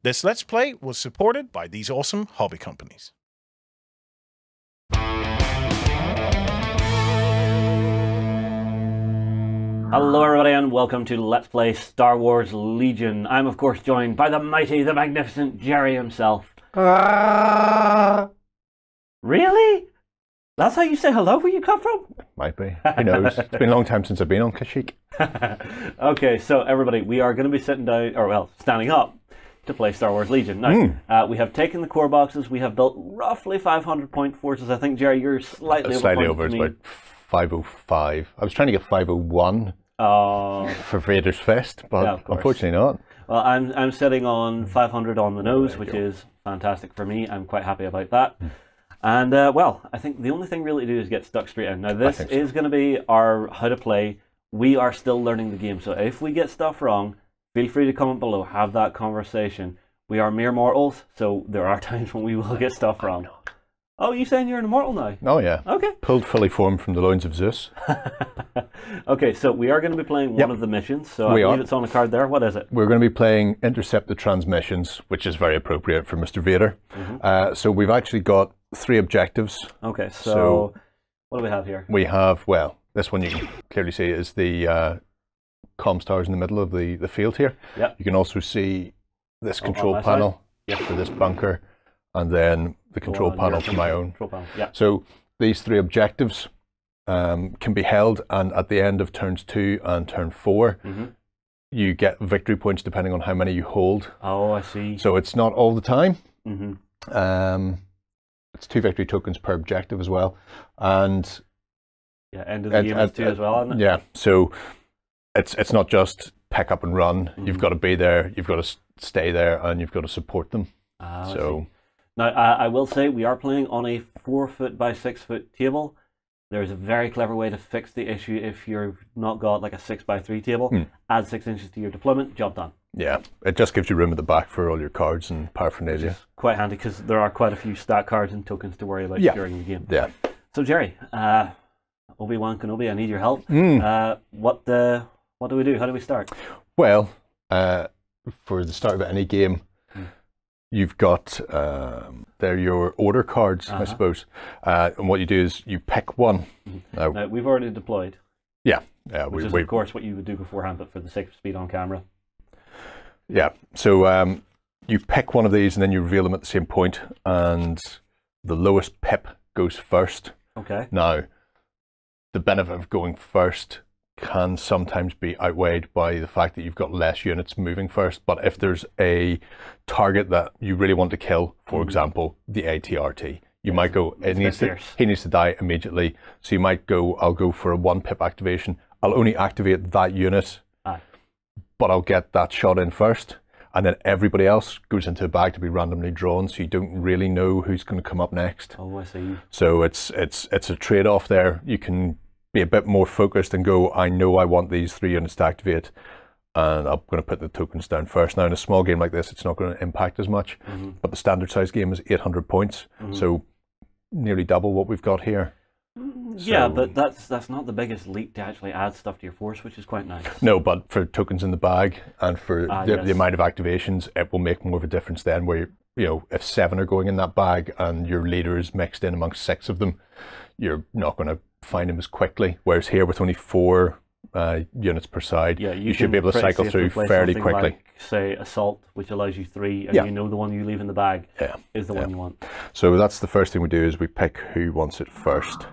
This Let's Play was supported by these awesome hobby companies. Hello everybody and welcome to Let's Play Star Wars Legion. I'm of course joined by the mighty, the magnificent Gerry himself. Really? That's how you say hello where you come from? Might be. Who knows? It's been a long time since I've been on Kashyyyk. Okay, so everybody, we are going to be sitting down, or well, standing up to play Star Wars Legion. Now, we have taken the core boxes, we have built roughly 500 point forces. I think, Gerry, you're slightly over. It's about 505. I was trying to get 501 for Vader's Fest, but yeah, unfortunately not. Well, I'm sitting on 500 on the nose, which is fantastic for me. I'm quite happy about that. And, well, I think the only thing really to do is get stuck straight in. Now, this is going to be our how to play. We are still learning the game, so if we get stuff wrong, feel free to comment below, have that conversation. We are mere mortals, so there are times when we will get stuff wrong. Oh, you saying you're an immortal now? Oh, yeah. Okay. Pulled fully formed from the loins of Zeus. Okay, so we are going to be playing one of the missions, so I believe it's on the card there. What is it? We're going to be playing Intercepted Transmissions, which is very appropriate for Mr. Vader. So we've actually got 3 objectives. Okay, so what do we have here? We have, well, this one you can clearly see is the comms towers in the middle of the field here. Yep. You can also see this control panel for this bunker, and then the control panel for my own. So these 3 objectives can be held, and at the end of turns 2 and turn 4, you get victory points depending on how many you hold. Oh, I see. So it's not all the time. It's 2 victory tokens per objective as well, and end of the game is 2 as well, isn't it? Yeah, so it's not just pick up and run. You've got to be there, you've got to stay there, and you've got to support them. So now I will say we are playing on a 4-foot by 6-foot table. There's a very clever way to fix the issue if you've not got like a 6x3 table. Add 6 inches to your deployment, job done. Yeah, it just gives you room at the back for all your cards and paraphernalia. Which is quite handy because there are quite a few stat cards and tokens to worry about during the game. Yeah. So Gerry, Obi-Wan Kenobi, I need your help. What do we do? How do we start? Well, for the start of any game, you've got they're your order cards, I suppose. And what you do is you pick one. Now, we've already deployed. Yeah. Which is, of course, what you would do beforehand, but for the sake of speed on camera. Yeah. So you pick one of these and then you reveal them at the same point, and the lowest pip goes first. Okay. Now, the benefit of going first can sometimes be outweighed by the fact that you've got less units moving first. But if there's a target that you really want to kill, for example, the ATRT, you might go, he needs to die immediately. So you might go, I'll go for a 1 pip activation. I'll only activate that unit, but I'll get that shot in first. And then everybody else goes into a bag to be randomly drawn, so you don't really know who's going to come up next. Oh, I see. So it's a trade-off there. You can be a bit more focused and go, I know I want these 3 units to activate, and I'm going to put the tokens down first. Now, in a small game like this, it's not going to impact as much, but the standard size game is 800 points, so nearly double what we've got here. Yeah, but that's not the biggest leap to actually add stuff to your force, which is quite nice. No, but for tokens in the bag and for the amount of activations, it will make more of a difference then, where, you know, if 7 are going in that bag and your leader is mixed in amongst 6 of them, you're not going to find him as quickly. Whereas here, with only 4 units per side, you should be able to cycle through fairly quickly. Like, say, assault, which allows you 3, and you know the one you leave in the bag is the one you want. So that's the first thing we do, is we pick who wants it first.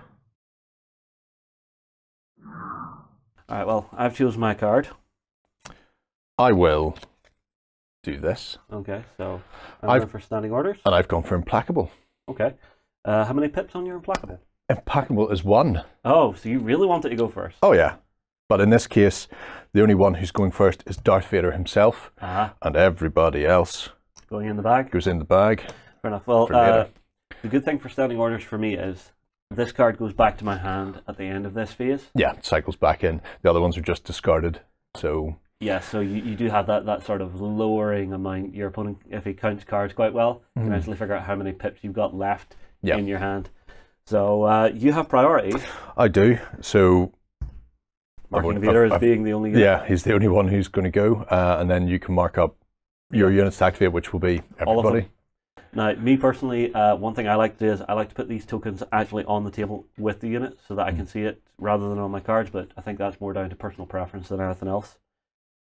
All right, well, I've chosen my card. I will do this. Okay, so I'm going for standing orders. And I've gone for implacable. Okay. How many pips on your implacable? Implacable is 1. Oh, so you really wanted to go first? Oh, yeah. But in this case, the only one who's going first is Darth Vader himself, and everybody else going in the bag? Goes in the bag. Fair enough. Well, the good thing for standing orders for me is this card goes back to my hand at the end of this phase. Yeah, it cycles back in. The other ones are just discarded. So yeah, so you do have that sort of lowering amount. Your opponent, if he counts cards quite well, can actually figure out how many pips you've got left in your hand. So you have priority. I do. So marking Vader as being the only guy. Yeah, he's the only one who's going to go, and then you can mark up your units to activate, which will be All of everybody. them. Now, me personally, one thing I like to do is I like to put these tokens actually on the table with the unit so that I can see it rather than on my cards, but I think that's more down to personal preference than anything else.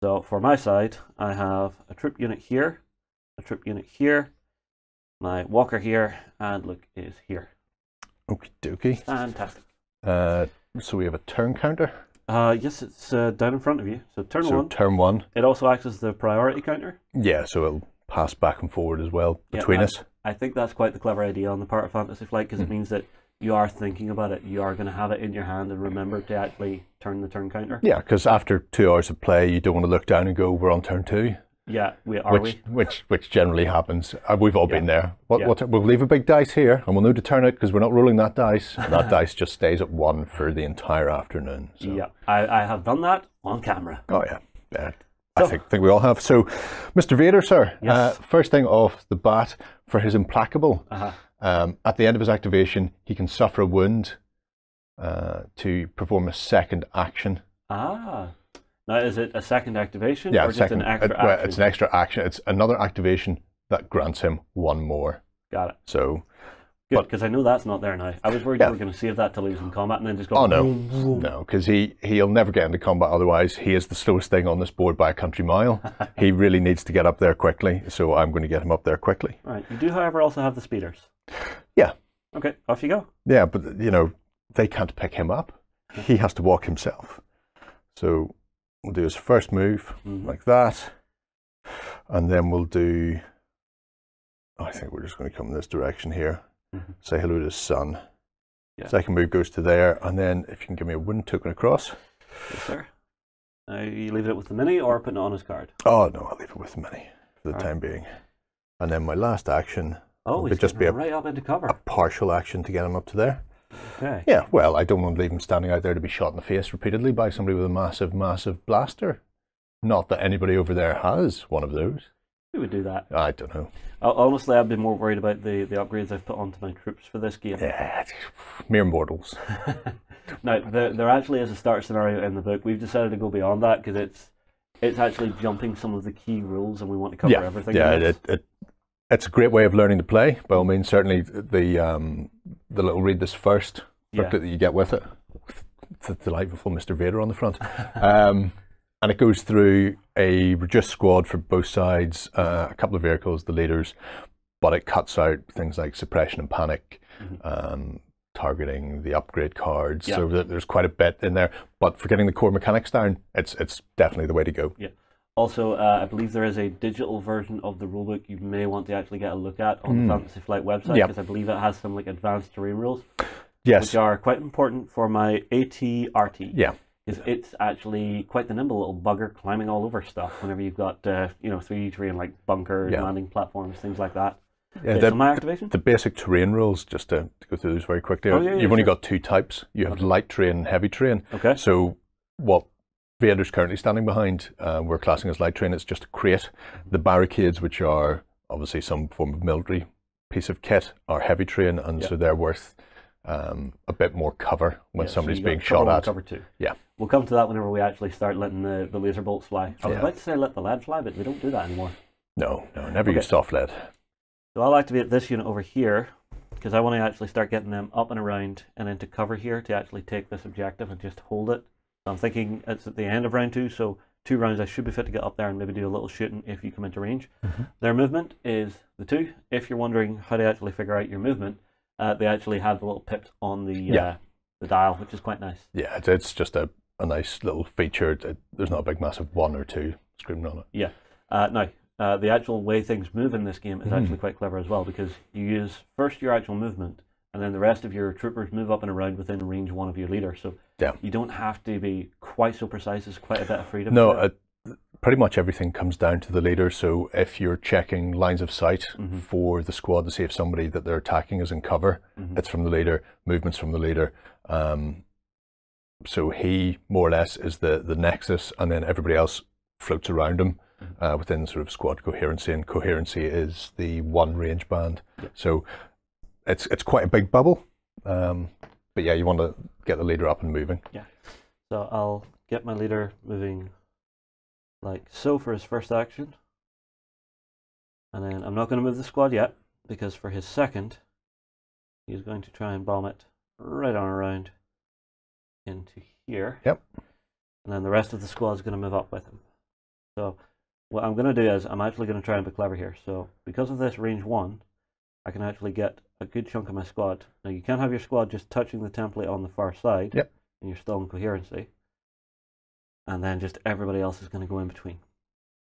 So for my side, I have a troop unit here, a troop unit here, my walker here, and Luke is here. Okie dokie. Fantastic. So we have a turn counter. Yes, it's down in front of you. So turn one. Turn one. It also acts as the priority counter. Yeah, so it'll pass back and forward as well between us. I think that's quite the clever idea on the part of Fantasy Flight, because it means that you are thinking about it. You are going to have it in your hand and remember to actually turn the turn counter. Yeah, because after 2 hours of play, you don't want to look down and go, we're on turn 2. Yeah, which generally happens. We've all been there. We'll leave a big dice here, and we'll know to turn it because we're not rolling that dice. And that dice just stays at 1 for the entire afternoon. So. Yeah, I have done that on camera. Oh yeah. I think we all have. So, Mr. Vader, sir, yes. First thing off the bat, for his implacable, at the end of his activation, he can suffer a wound to perform a second action. Ah. Now, is it a second activation or just an extra action? Well, it's an extra action. It's another activation that grants him 1 more. Got it. So, good, because I know that's not there now. I was worried you were going to save that till he was in combat and then just go. Oh no, boom, boom. No, because he'll never get into combat otherwise. He is the slowest thing on this board by a country mile. He really needs to get up there quickly, so I'm going to get him up there quickly. Right. You do, however, also have the speeders. Yeah. Okay, off you go. Yeah, but they can't pick him up. He has to walk himself. So we'll do his first move like that, and then we'll do. I think we're just going to come in this direction here. Say hello to his son. Yeah. Second move goes to there, and then if you can give me a wound token across. Yes, sir. Now you leave it with the mini or putting it on his card? Oh no, I'll leave it with the mini for the time being. And then my last action could just be right up into cover. A partial action to get him up to there. Okay. Yeah, well, I don't want to leave him standing out there to be shot in the face repeatedly by somebody with a massive, massive blaster. Not that anybody over there has one of those. Who would do that? I don't know. Honestly, I've been more worried about the upgrades I've put onto my troops for this game. Yeah, mere mortals. Now, there actually is a start scenario in the book. We've decided to go beyond that because it's actually jumping some of the key rules, and we want to cover everything. Yeah, it's a great way of learning to play. By all means, certainly the little read this first booklet that you get with it. It's a delightful Mr. Vader on the front. And it goes through a reduced squad for both sides, a couple of vehicles, the leaders, but it cuts out things like suppression and panic, targeting, the upgrade cards. So there's quite a bit in there. But for getting the core mechanics down, it's definitely the way to go. Yeah. Also, I believe there is a digital version of the rulebook you may want to actually get a look at on the Fantasy Flight website, because I believe it has some like advanced terrain rules, which are quite important for my AT-RT. Yeah. Because it's actually quite the nimble little bugger climbing all over stuff whenever you've got 3D terrain like bunkers, landing platforms, things like that. Yeah, my activation? The basic terrain rules, just to go through those very quickly. You've only got 2 types. You have light terrain and heavy terrain. Okay. So what Vader's currently standing behind, we're classing as light terrain. It's just a crate. The barricades, which are obviously some form of military piece of kit, are heavy terrain, and so they're worth a bit more cover when somebody's being shot at. Cover too. Yeah. We'll come to that whenever we actually start letting the laser bolts fly. I would like to say let the lead fly, but we don't do that anymore. No, never use soft lead. So I'll activate this unit over here, because I want to actually start getting them up and around and into cover here to actually take this objective and just hold it. So I'm thinking it's at the end of round 2, so 2 rounds I should be fit to get up there and maybe do a little shooting if you come into range. Their movement is the 2. If you're wondering how to actually figure out your movement, they actually have the little pips on the dial, which is quite nice. Yeah, it's just a nice little feature. There's not a big massive 1 or 2 screaming on it. Yeah. Now, the actual way things move in this game is actually quite clever as well, because you use first your actual movement, and then the rest of your troopers move up and around within range 1 of your leader. So you don't have to be quite so precise. There's quite a bit of freedom. No, pretty much everything comes down to the leader. So if you're checking lines of sight for the squad to see if somebody that they're attacking is in cover, it's from the leader, movements from the leader. So he more or less is the nexus, and then everybody else floats around him within sort of squad coherency, and coherency is the 1 range band. So it's quite a big bubble, but yeah, you want to get the leader up and moving. Yeah. So I'll get my leader moving like so for his first action. And then I'm not going to move the squad yet, because for his second, he's going to try and bomb it right on around into here. Yep. And then the rest of the squad is going to move up with him. So what I'm going to do is I'm actually going to try and be clever here. So because of this range 1, I can actually get a good chunk of my squad. Now you can't have your squad just touching the template on the far side. Yep. And you're still in coherency. And then just everybody else is going to go in between.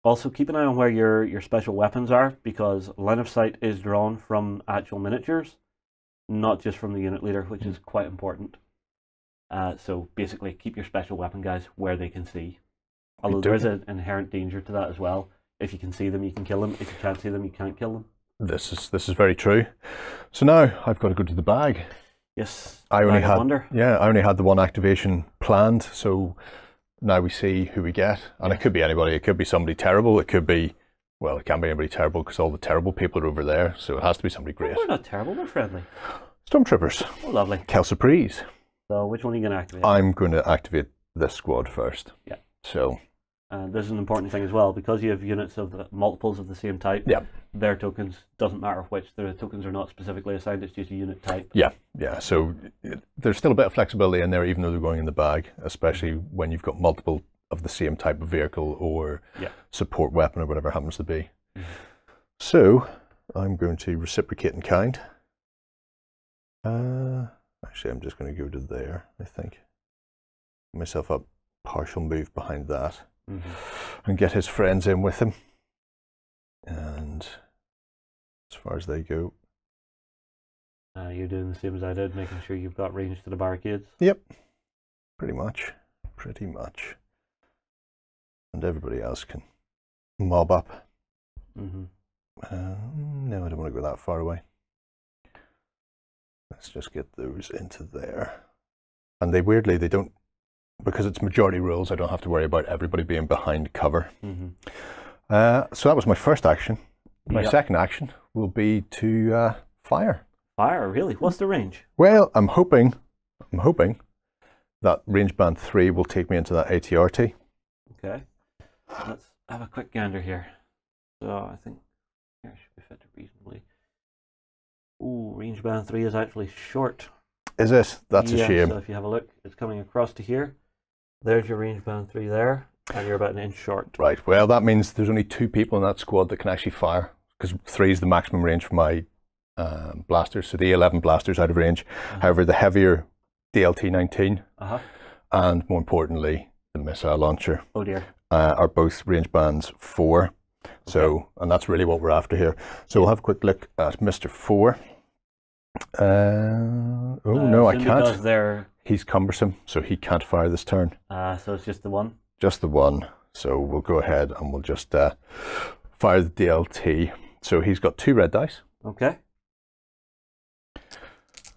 Also keep an eye on where your special weapons are, because line of sight is drawn from actual miniatures, not just from the unit leader, which is quite important. So basically keep your special weapon guys where they can see. Although there is an inherent danger to that as well. If you can see them, you can kill them. If you can't see them, you can't kill them. This is very true. So now I've got to go to the bag. Yes. I only had the one activation planned, so now we see who we get. And it could be anybody. It could be somebody terrible. It could be, well, it can't be anybody terrible because all the terrible people are over there. So it has to be somebody great. Oh, we're not terrible, we're friendly. Stormtroopers. Oh, lovely. Quelle surprise. So which one are you going to activate? I'm going to activate this squad first. Yeah. So. And this is an important thing as well, because you have units of the multiples of the same type. Yeah. Their tokens, doesn't matter which, their tokens are not specifically assigned, it's just a unit type. Yeah, yeah. So there's still a bit of flexibility in there, even though they're going in the bag, especially when you've got multiple of the same type of vehicle or support weapon or whatever it happens to be. So I'm going to reciprocate in kind. Actually, I'm just going to go to there, I think. Give myself a partial move behind that. And get his friends in with him. And as far as they go. You're doing the same as I did, making sure you've got range to the barricades? Yep. Pretty much. Pretty much. And everybody else can mob up. No, I don't want to go that far away. Let's just get those into there. And they weirdly, they don't, because it's majority rules, I don't have to worry about everybody being behind cover. So that was my first action. My second action will be to fire. Fire, really? What's the range? Well, I'm hoping that range band 3 will take me into that ATRT. Okay. Let's have a quick gander here. So I think here should be fit reasonably. Ooh, range band 3 is actually short. Is it? That's a shame. So if you have a look, it's coming across to here. There's your range band 3 there, and you're about an inch short. Right. Well, that means there's only 2 people in that squad that can actually fire, because 3 is the maximum range for my blasters. So the 11 blasters out of range. However, the heavier DLT-19 and more importantly the missile launcher are both range bands 4. So, and that's really what we're after here. So we'll have a quick look at Mr. 4. No, I can't. He's cumbersome, so he can't fire this turn. So it's just the one? Just the one. So we'll go ahead and we'll just fire the DLT. So he's got 2 red dice. Okay.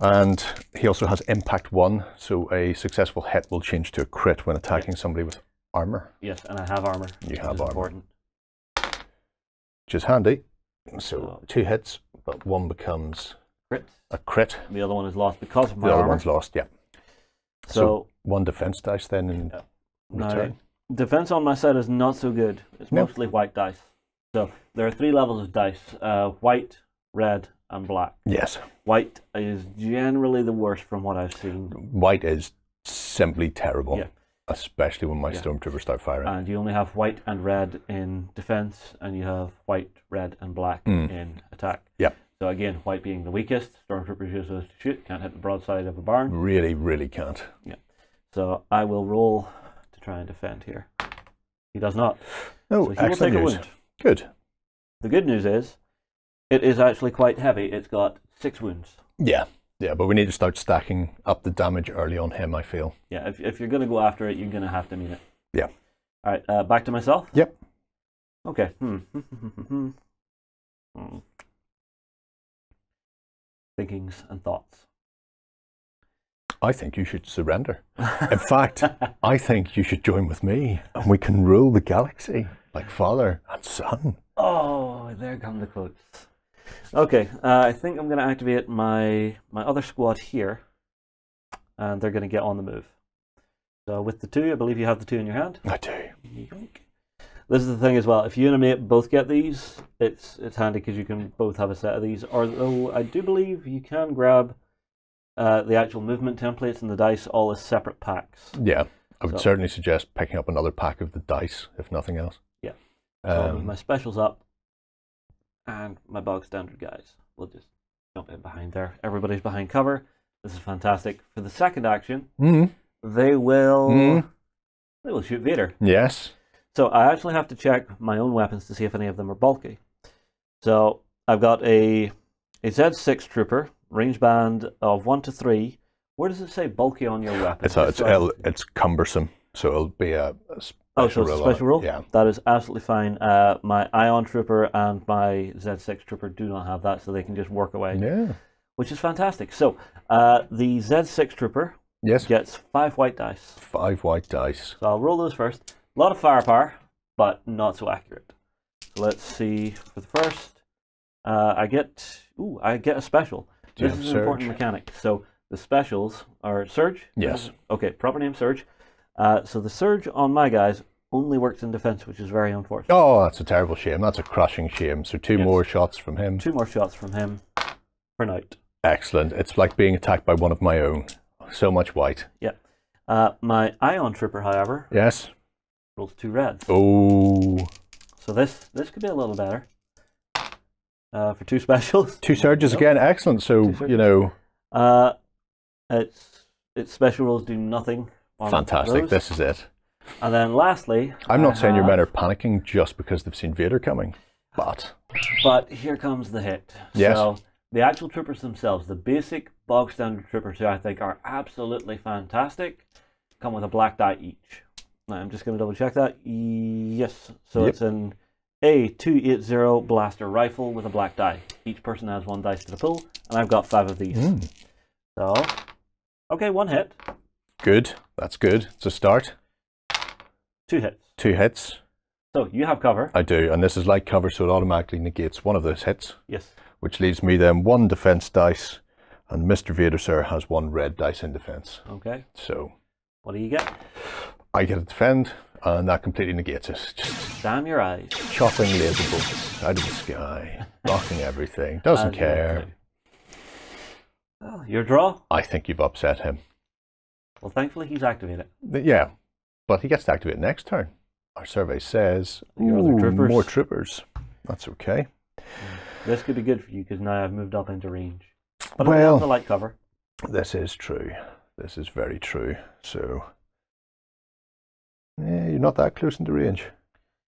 And he also has impact 1, so a successful hit will change to a crit when attacking somebody with armor. Yes, and I have armor. You have armor. Important. Which is handy. So 2 hits, but 1 becomes a crit. The other one is lost because of my armor. The other one's lost, yeah. So 1 defense dice then in return. Now, defense on my side is not so good. It's mostly white dice. So there are 3 levels of dice: white, red, and black. Yes. White is generally the worst from what I've seen. White is simply terrible, especially when my stormtroopers start firing. And you only have white and red in defense, and you have white, red, and black in attack. Yep. So again, white being the weakest, stormtroopers use those to shoot, can't hit the broadside of a barn. Really, really can't. Yeah. So I will roll to try and defend here. He does not. Oh, so he will take a wound. Good. The good news is, it is actually quite heavy. It's got 6 wounds. Yeah, yeah, but we need to start stacking up the damage early on him, I feel. Yeah, if you're going to go after it, you're going to have to mean it. Yeah. All right, back to myself? Yep. Okay. Thinkings and thoughts. I think you should surrender. In fact, I think you should join with me and we can rule the galaxy like father and son. Oh, there come the quotes. Okay, I think I'm going to activate my other squad here, and they're going to get on the move. So with the 2, I believe you have the 2 in your hand. I do. This is the thing as well. If you and a mate both get these, it's handy because you can both have a set of these. Although I do believe you can grab the actual movement templates and the dice all as separate packs. Yeah, I would certainly suggest picking up another pack of the dice, if nothing else. Yeah. So I'll move my specials up, and my bog standard guys. We'll just jump in behind there. Everybody's behind cover. This is fantastic. For the second action, they will shoot Vader. Yes. So I actually have to check my own weapons to see if any of them are bulky. So I've got a Z6 Trooper, range band of 1 to 3. Where does it say bulky on your weapon? It's cumbersome, so it'll be a special roll. Special roll? Yeah. That is absolutely fine. My Ion Trooper and my Z6 Trooper do not have that, so they can just work away. Yeah. Which is fantastic. So the Z6 Trooper gets 5 white dice. 5 white dice. So I'll roll those first. A lot of firepower, but not so accurate. So let's see. For the first, I get a special. This is an important mechanic. So the specials are Surge. Yes. Okay, proper name Surge. So the Surge on my guys only works in defense, which is very unfortunate. Oh, that's a terrible shame. That's a crushing shame. So 2 more shots from him. 2 more shots from him for night. Excellent. It's like being attacked by one of my own. So much white. Yeah. My Ion Trooper, however. Yes. Rolls 2 reds. Oh. So this could be a little better. For 2 specials. 2 surges again. Excellent. So, you know. Its special rolls do nothing. Fantastic. This is it. And then lastly, I'm not saying your men are panicking just because they've seen Vader coming, but here comes the hit. Yes. So the actual troopers themselves, the basic bog standard troopers, who I think are absolutely fantastic, come with a black die each. Now, I'm just going to double check that. Yes. So it's an A280 blaster rifle with a black die. Each person has 1 dice to the pull, and I've got 5 of these. So, okay, 1 hit. Good. That's good. It's a start. 2 hits. 2 hits. So you have cover. I do, and this is light cover, so it automatically negates one of those hits. Yes. Which leaves me then 1 defense dice, and Mr. Vader, sir, has 1 red dice in defense. Okay. So. What do you get? I get a defend, and that completely negates it. Just damn your eyes. Chopping laser bolts out of the sky, blocking everything. Doesn't care. Well, your draw? I think you've upset him. Well, thankfully he's activated. Yeah, but he gets to activate next turn. Our survey says, troopers. More troopers. That's okay. This could be good for you because now I've moved up into range. But well, I have the light cover. This is true. This is very true. So, yeah, you're not that close into range.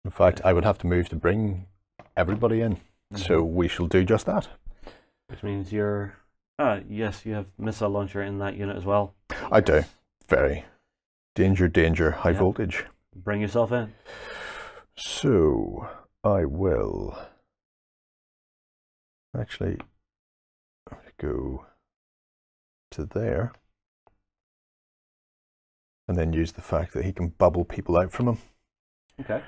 In fact, I would have to move to bring everybody in. So we shall do just that. Which means you're... yes, you have missile launcher in that unit as well. I do. Very. Danger, danger, high voltage. Bring yourself in. So, I will actually go to there and then use the fact that he can bubble people out from him. Okay.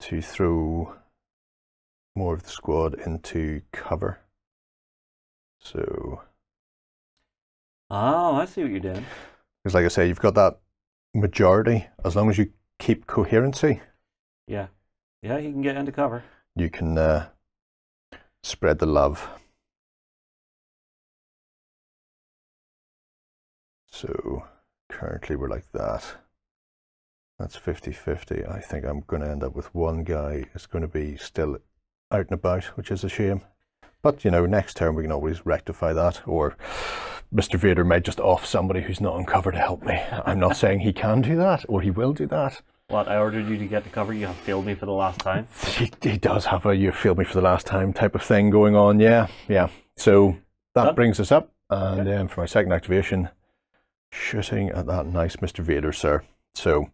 To throw more of the squad into cover. So... Oh, I see what you're doing. Because like I say, you've got that majority. As long as you keep coherency. Yeah. Yeah, he can get into cover. You can spread the love. So currently we're like that. That's 50-50. I think I'm going to end up with 1 guy who's going to be still out and about, which is a shame. But, you know, next turn we can always rectify that. Or Mr. Vader might just off somebody who's not on cover to help me. I'm not saying he can do that or he will do that. What, I ordered you to get to cover, you have failed me for the last time? He does have a you failed me for the last time type of thing going on, yeah. So that brings us up. And then for my second activation, shooting at that nice Mr. Vader, sir. So...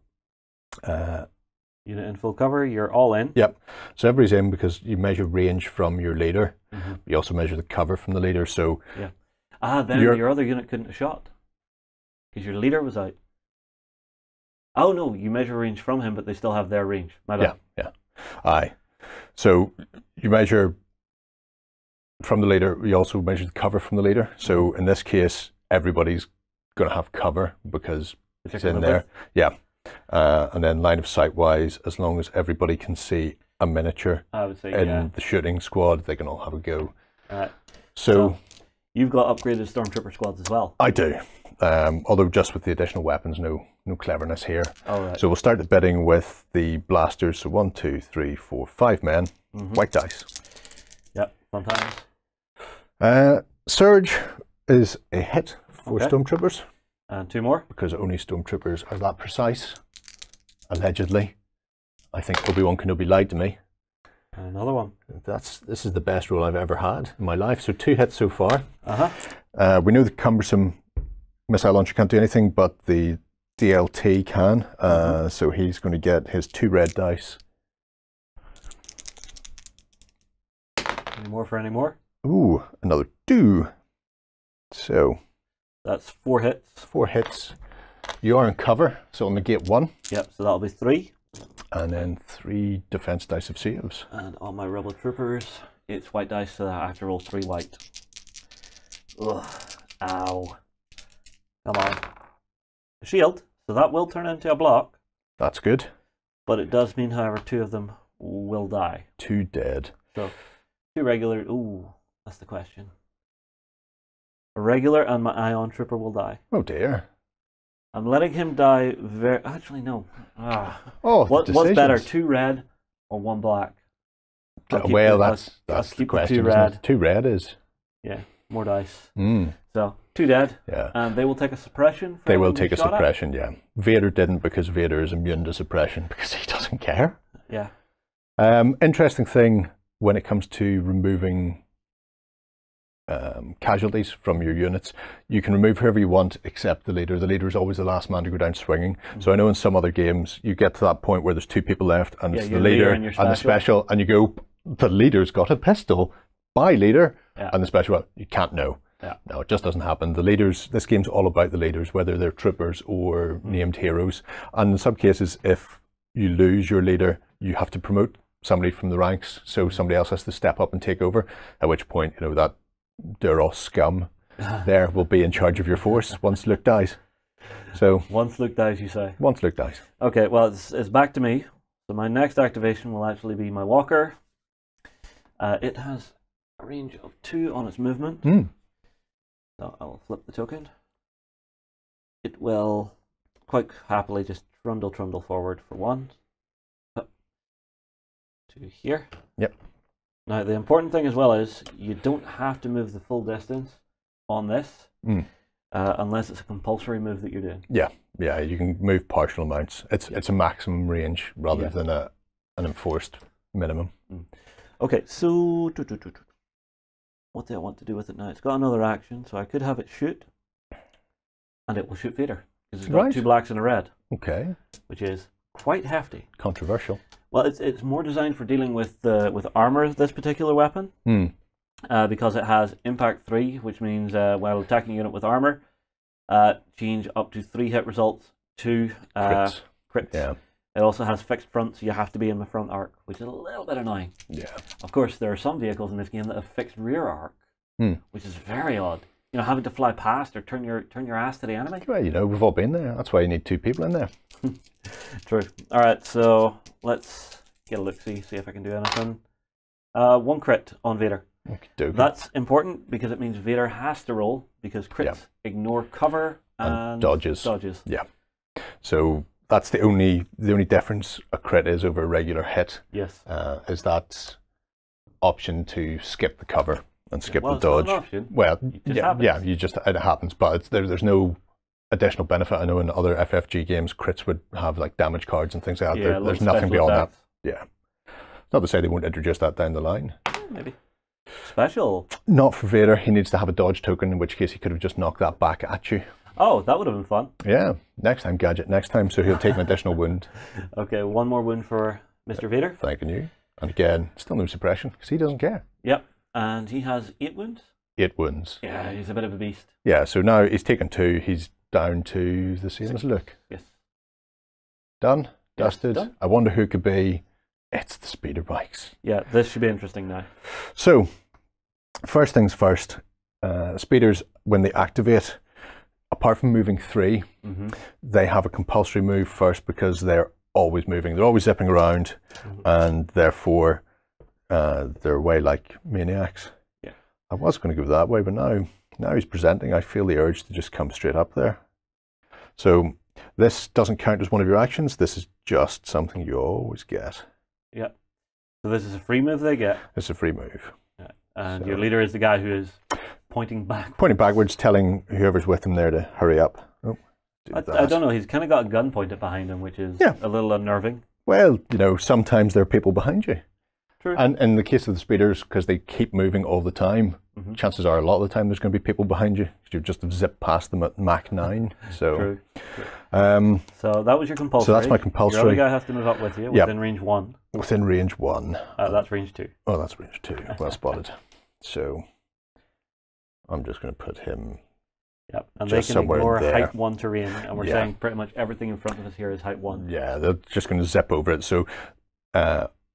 unit in full cover, you're all in. Yep. So everybody's in because you measure range from your leader. You also measure the cover from the leader, so... Yeah. Then your other unit couldn't have shot. Because your leader was out. Oh no, you measure range from him, but they still have their range. My bad. Yeah. Aye. So you measure from the leader, you also measure the cover from the leader. So in this case, everybody's going to have cover because it's in there. Yeah. And then line of sight wise, as long as everybody can see a miniature I would say, in the shooting squad, they can all have a go. Alright. So you've got upgraded Stormtrooper squads as well. I do. Although just with the additional weapons, no cleverness here. All right. So we'll start the bidding with the blasters. So 1, 2, 3, 4, 5 men. White dice. Yep, fun times. Surge is a hit for Stormtroopers. And 2 more. Because only Stormtroopers are that precise. Allegedly. I think Obi-Wan Kenobi lied to me. And another one. This is the best roll I've ever had in my life. So 2 hits so far. We know the cumbersome missile launcher can't do anything, but the DLT can. So he's going to get his 2 red dice. Any more for any more? Ooh, another 2. So that's 4 hits. 4 hits. You are in cover, so I'll negate 1. Yep, so that'll be 3. And then 3 defense dice of saves. And on my rebel troopers, it's white dice, so I have to roll 3 white. Ugh, ow. Come on. A shield, so that will turn into a block. That's good. But it does mean, however, 2 of them will die. 2 dead. So 2 regular. Ooh, that's the question. A regular and my ion trooper will die. Oh dear. I'm letting him die very... Actually, no. Oh, what's better, 2 red or 1 black? Well, that's the question. 2 red. 2 red is... Yeah, more dice. So, 2 dead. Yeah. And they will take a suppression? They will take a suppression, yeah. Vader didn't, because Vader is immune to suppression, because he doesn't care. Yeah. Interesting thing when it comes to removing casualties from your units, you can remove whoever you want except the leader. The leader is always the last man to go down swinging. So I know in some other games you get to that point where there's 2 people left and it's the leader and the special, and you go, the leader's got a pistol, by leader, and the special, well, you can't know. No, it just doesn't happen. The leaders, this game's all about the leaders, whether they're troopers or named heroes. And in some cases, if you lose your leader, you have to promote somebody from the ranks, so somebody else has to step up and take over, at which point, you know, that Duros scum there will be in charge of your force once Luke dies. So once Luke dies, you say? Once Luke dies. Okay, well, it's back to me. So my next activation will actually be my walker. It has a range of 2 on its movement. So I'll flip the token. It will quite happily just trundle forward for 1. Up to here. Yep. Now, the important thing as well is you don't have to move the full distance on this unless it's a compulsory move that you're doing. Yeah, you can move partial amounts. It's a maximum range rather than an enforced minimum. Okay, so what do I want to do with it now? It's got another action, so I could have it shoot, and it will shoot Vader because it's got 2 blacks and a red. Okay. Which is quite hefty. Controversial. Well, it's more designed for dealing with armor, this particular weapon, because it has impact 3, which means while attacking a unit with armor, change up to 3 hit results to crits. Yeah. It also has fixed front, so you have to be in the front arc, which is a little bit annoying. Yeah. Of course, there are some vehicles in this game that have fixed rear arc, which is very odd. You know, having to fly past or turn your ass to the enemy. Well, you know, we've all been there. That's why you need 2 people in there. True. All right, so let's get a look-see, see if I can do anything. 1 crit on Vader. Okay. That's important because it means Vader has to roll, because crits ignore cover and dodges. Yeah. So that's the only difference a crit is over a regular hit. Yes. Is that option to skip the cover and skip the It's dodge. not an option. Well, It it happens, but there's no additional benefit. I know in other FFG games, crits would have like damage cards and things like that. Yeah, there's nothing beyond that. Yeah. Not to say they won't introduce that down the line. Maybe. Special. Not for Vader. He needs to have a dodge token, in which case he could have just knocked that back at you. Oh, that would have been fun. Yeah. Next time, Gadget. Next time, so he'll take an additional wound. Okay, 1 more wound for Mr. Vader. Thanking you. And again, still no suppression, because he doesn't care. Yep. And he has 8 wounds. 8 wounds. Yeah, he's a bit of a beast. Yeah, so now he's taken 2. He's down to the same as Luke. Yes. Done. Yes, Dusted. done. I wonder who could be. It's the speeder bikes. Yeah, this should be interesting now. So, first things first. Speeders, when they activate, apart from moving 3, they have a compulsory move first because they're always moving. They're always zipping around, and therefore they're away like maniacs. Yeah. I was going to go that way, but now he's presenting. I feel the urge to just come straight up there. So this doesn't count as one of your actions. This is just something you always get. Yeah. So this is a free move they get. It's a free move. Yeah. And your leader is the guy who is pointing back. Pointing backwards, telling whoever's with him there to hurry up. Oh, I don't know. He's kind of got a gun pointed behind him, which is a little unnerving. Well, you know, sometimes there are people behind you. True. And in the case of the speeders, because they keep moving all the time, chances are a lot of the time there's going to be people behind you. You just zip past them at Mach 9. So, True. So that was your compulsory. So that's my compulsory. Your other guy has to move up with you within range 1. Within range 1. That's range 2. Oh, that's range 2. Well spotted. So I'm just going to put him. Yep, and just they can ignore there. height 1 terrain, and we're saying pretty much everything in front of us here is height 1. Yeah, they're just going to zip over it. So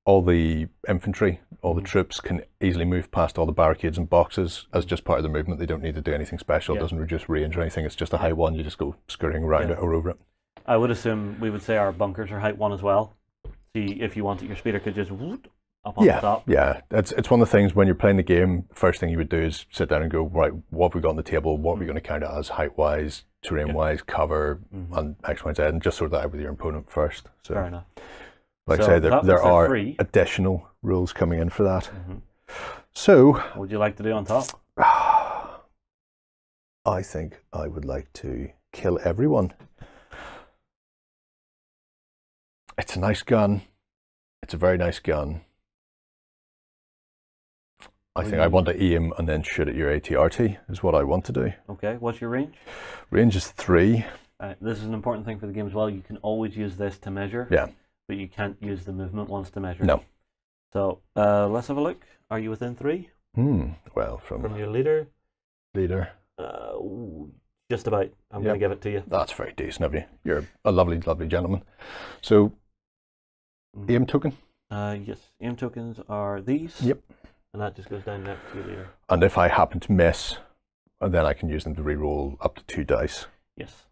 all the infantry, all the troops can easily move past all the barricades and boxes as just part of the movement. They don't need to do anything special. It doesn't reduce range or anything. It's just a height 1. You just go scurrying around it or over it. I would assume we would say our bunkers are height 1 as well. See, if you wanted, your speeder could just whoop up on the top. Yeah, it's one of the things when you're playing the game, first thing you would do is sit down and go, right, what have we got on the table? What are we going to count it as height-wise, terrain-wise, cover, and X, Y, Z, and just sort that out with your opponent first. So, fair enough. Like I say, there are additional rules coming in for that. So, what would you like to do on top? I think I would like to kill everyone. It's a nice gun. It's a very nice gun. I think I want to aim and then shoot at your ATRT is what I want to do. Okay, what's your range? Range is 3. This is an important thing for the game as well. You can always use this to measure. Yeah. But you can't use the movement ones to measure. No. So let's have a look. Are you within 3? Well, from your leader? Leader. Just about. I'm going to give it to you. That's very decent of you. You're a lovely, lovely gentleman. So, aim token? Yes. Aim tokens are these. Yep. And that just goes down next to your leader. And if I happen to miss, then I can use them to re-roll up to 2 dice. Yes.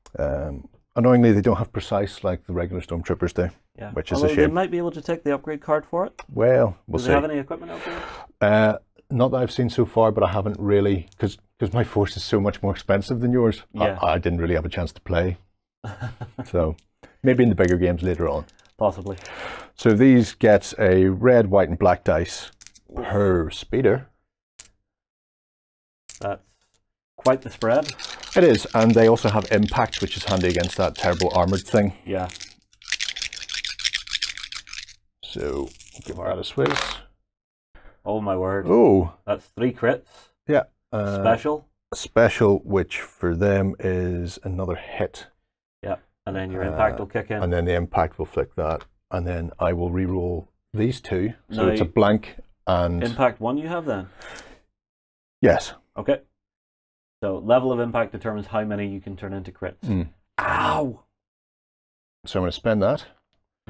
Annoyingly, they don't have precise like the regular Stormtroopers do. Yeah. Which is a shame. They might be able to take the upgrade card for it. Well, we'll see. Do they have any equipment upgrade? Not that I've seen so far, but I haven't really, because my force is so much more expensive than yours. Yeah. I didn't really have a chance to play. So maybe in the bigger games later on. Possibly. So these get a red, white, and black dice per speeder. That's quite the spread. It is, and they also have impact, which is handy against that terrible armored thing. Yeah. So give that a swizz. Oh my word. Oh. That's 3 crits. Yeah. Special. Special, which for them is another hit. Yeah. And then your impact will kick in. And then the impact will flick that. And then I will re-roll these 2. So now, it's a blank and... Impact 1 you have then? Yes. Okay. So level of impact determines how many you can turn into crits. Ow! So I'm going to spend that.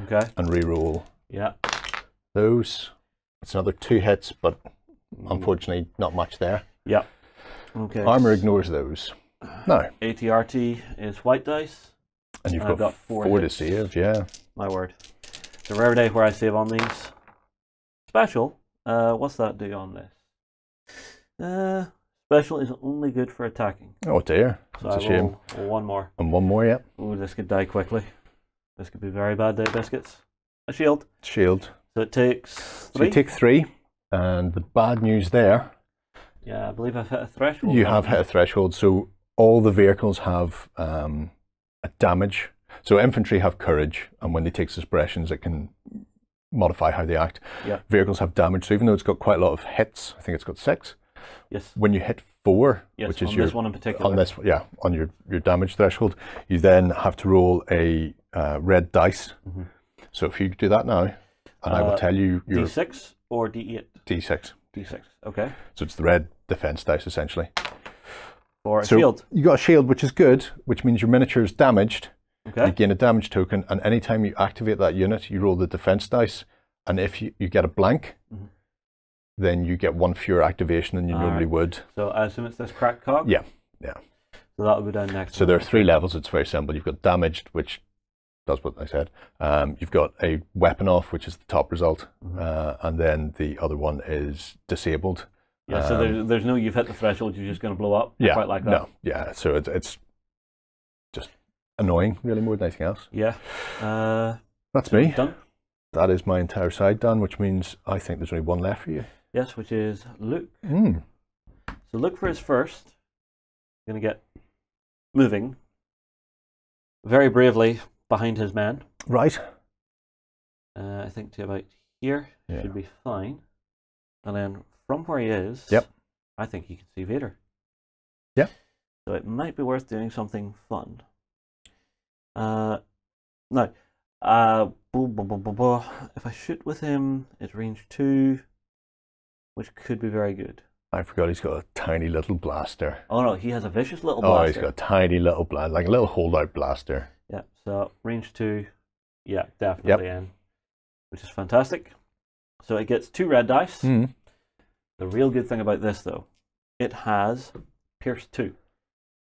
Okay. And re-roll those. It's another 2 hits, but unfortunately not much there. Yeah. Okay. Armor ignores those. No. ATRT is white dice. And you've got 4 to save, yeah. My word. It's a rare day where I save on these. Special. What's that do on this? Special is only good for attacking. Oh dear. So That's a shame. One more. And 1 more, yeah. Ooh, this could die quickly. This could be very bad day, biscuits. A shield. Shield. So it takes 3. So you take 3, and the bad news there. Yeah, I believe I've hit a threshold. You have hit a threshold, so all the vehicles have a damage. So infantry have courage, and when they take suppressions, it can modify how they act. Yeah. Vehicles have damage, so even though it's got quite a lot of hits, I think it's got 6. Yes. When you hit 4, which is on your this one in particular, on this, on your damage threshold, you then have to roll a red dice. So if you do that now, and I will tell you your D6 or D8. D6. D6. Okay. So it's the red defense dice essentially. For a shield. You got a shield, which is good, which means your miniature is damaged. Okay. You gain a damage token, and anytime you activate that unit, you roll the defense dice, and if you get a blank, then you get 1 fewer activation than you normally would. So I assume it's this cracked cog? Yeah, yeah. So that'll go down next. So there are 3 levels. It's very simple. You've got damaged, which does what I said. You've got a weapon off, which is the top result, and then the other one is disabled. Yeah. So there's no you've hit the threshold. You're just going to blow up. Yeah. Quite like that. No. Yeah. So it's just annoying, really, more than anything else. Yeah. That's me. Done. That is my entire side done, which means I think there's only one left for you. Yes, which is Luke. So Luke for his first. Going to get moving very bravely behind his man. Right. I think to about here should be fine. And then from where he is, I think he can see Vader. Yep. So it might be worth doing something fun. Now, if I shoot with him, it's range 2, which could be very good. I forgot he's got a tiny little blaster. Oh no, he has a vicious little blaster. Oh, he's got a tiny little blaster, like a little holdout blaster. Yeah, so range 2, yeah, definitely in, which is fantastic. So it gets 2 red dice. The real good thing about this, though, it has Pierce 2.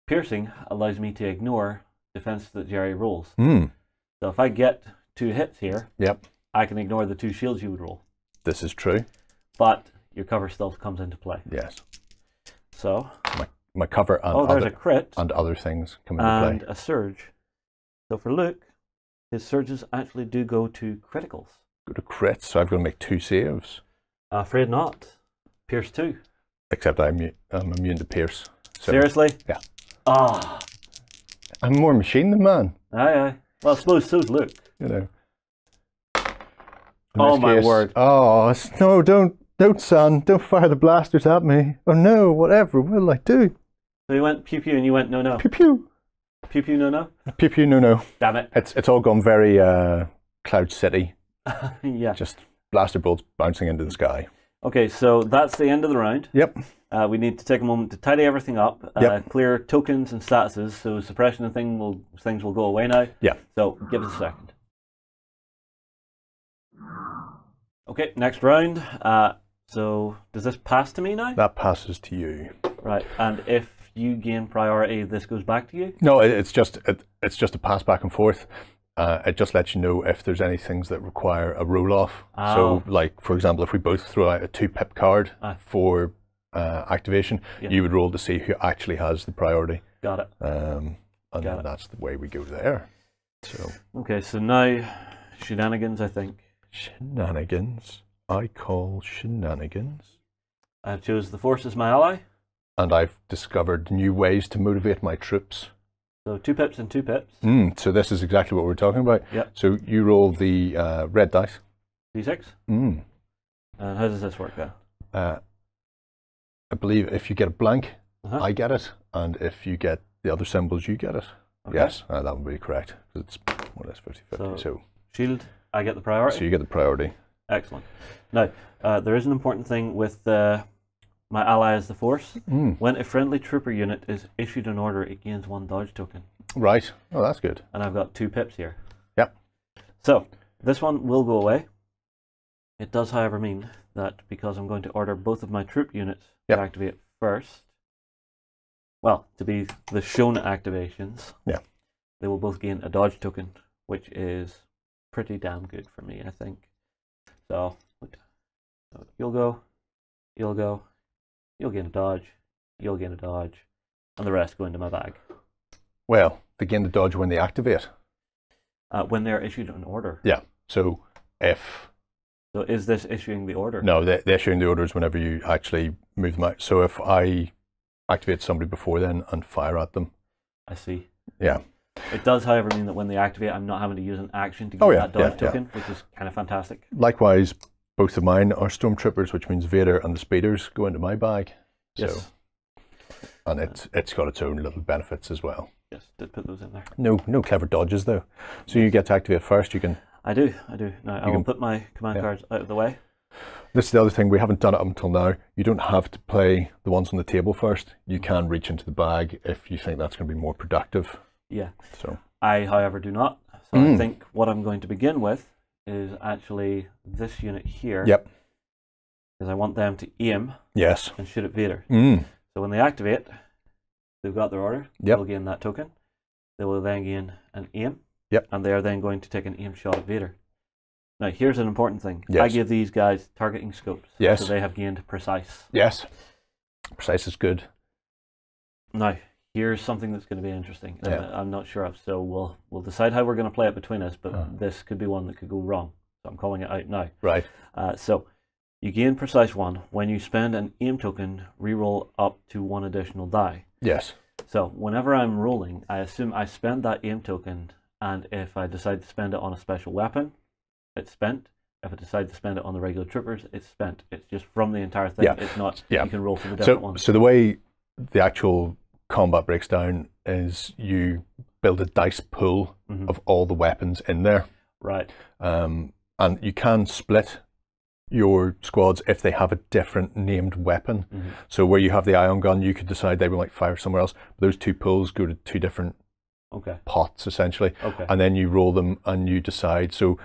Piercing allows me to ignore defense that Gerry rolls. So if I get 2 hits here, I can ignore the 2 shields you would roll. This is true. But your cover still comes into play. Yes. So my cover and there's a crit and other things come into play. And a surge. So for Luke, his surges actually do go to criticals. Go to crits, so I've got to make 2 saves. Afraid not. Pierce 2. Except I'm immune to Pierce. So, seriously? Yeah. Ah. I'm more machine than man. Aye. Well, I suppose so's Luke. You know. Oh my word. Oh no! Don't, son! Don't fire the blasters at me! Oh no! Whatever will I do? So you went pew pew, and you went no no. Pew pew. Pew pew no no. Pew pew no no. Damn it! It's all gone very Cloud City. Yeah. Just blaster bolts bouncing into the sky. Okay, so that's the end of the round. Yep. We need to take a moment to tidy everything up, clear tokens and statuses, so suppression and things will go away now. Yeah. So give us a second. Okay, next round. So does this pass to me now? That passes to you. Right, and if you gain priority, this goes back to you? No, it's just a pass back and forth. It just lets you know if there's any things that require a roll off. So, like for example, if we both throw out a 2-pip card for activation, you would roll to see who actually has the priority. Got it. And then that's the way we go there. So. Okay, so now shenanigans, I think. Shenanigans. I call shenanigans. I've chose the Force as my ally. And I've discovered new ways to motivate my troops. So 2 pips and 2 pips. So this is exactly what we're talking about. Yep. So you roll the red dice. D6. And how does this work then? I believe if you get a blank, I get it. And if you get the other symbols, you get it. Okay. Yes, that would be correct. It's more or less 50-50. So shield, I get the priority. So you get the priority. Excellent. Now, there is an important thing with my ally as the Force. When a friendly trooper unit is issued an order, it gains 1 dodge token. Right. Oh, that's good. And I've got 2 pips here. Yep. So, this one will go away. It does, however, mean that because I'm going to order both of my troop units to activate first, well, to be the shown activations, they will both gain a dodge token, which is pretty damn good for me, I think. So you'll go, you'll gain a dodge, you'll gain a dodge, and the rest go into my bag. Well, they gain the dodge when they activate. When they're issued an order. Yeah. So if... So is this issuing the order? No, they're issuing the orders whenever you actually move them out. So if I activate somebody before then and fire at them. I see. Yeah. It does, however, mean that when they activate, I'm not having to use an action to get that dodge token, which is kind of fantastic. Likewise, both of mine are Stormtroopers, which means Vader and the Speeders go into my bag. Yes. So, and it's got its own little benefits as well. Yes, did put those in there. No clever dodges though. So you get to activate first. You can. I do. Now I will put my command cards out of the way. This is the other thing, we haven't done it up until now. You don't have to play the ones on the table first. You can reach into the bag if you think that's going to be more productive. Yeah. So I, however, do not. So I think what I'm going to begin with is actually this unit here. Yep. Because I want them to aim. Yes. And shoot at Vader. So when they activate, they've got their order. Yep. They'll gain that token. They will then gain an aim. Yep. And they are then going to take an aim shot at Vader. Now, here's an important thing. Yes. I give these guys targeting scopes. Yes. So they have gained precise. Yes. Precise is good. Now, here's something that's going to be interesting. Yeah. I'm not sure of, so we'll decide how we're going to play it between us, but this could be one that could go wrong. So I'm calling it out now. Right. So you gain precise 1 when you spend an aim token, reroll up to 1 additional die. Yes. So whenever I'm rolling, I assume I spend that aim token, and if I decide to spend it on a special weapon, it's spent. If I decide to spend it on the regular troopers, it's spent. It's just from the entire thing. Yeah. It's not, Yeah. you can roll for the different ones. So the way the actual combat breaks down is you build a dice pool of all the weapons in there. Right. And you can split your squads if they have a different named weapon. So where you have the ion gun, you could decide they would like fire somewhere else. But those 2 pools go to 2 different pots, essentially. Okay. And then you roll them and you decide. So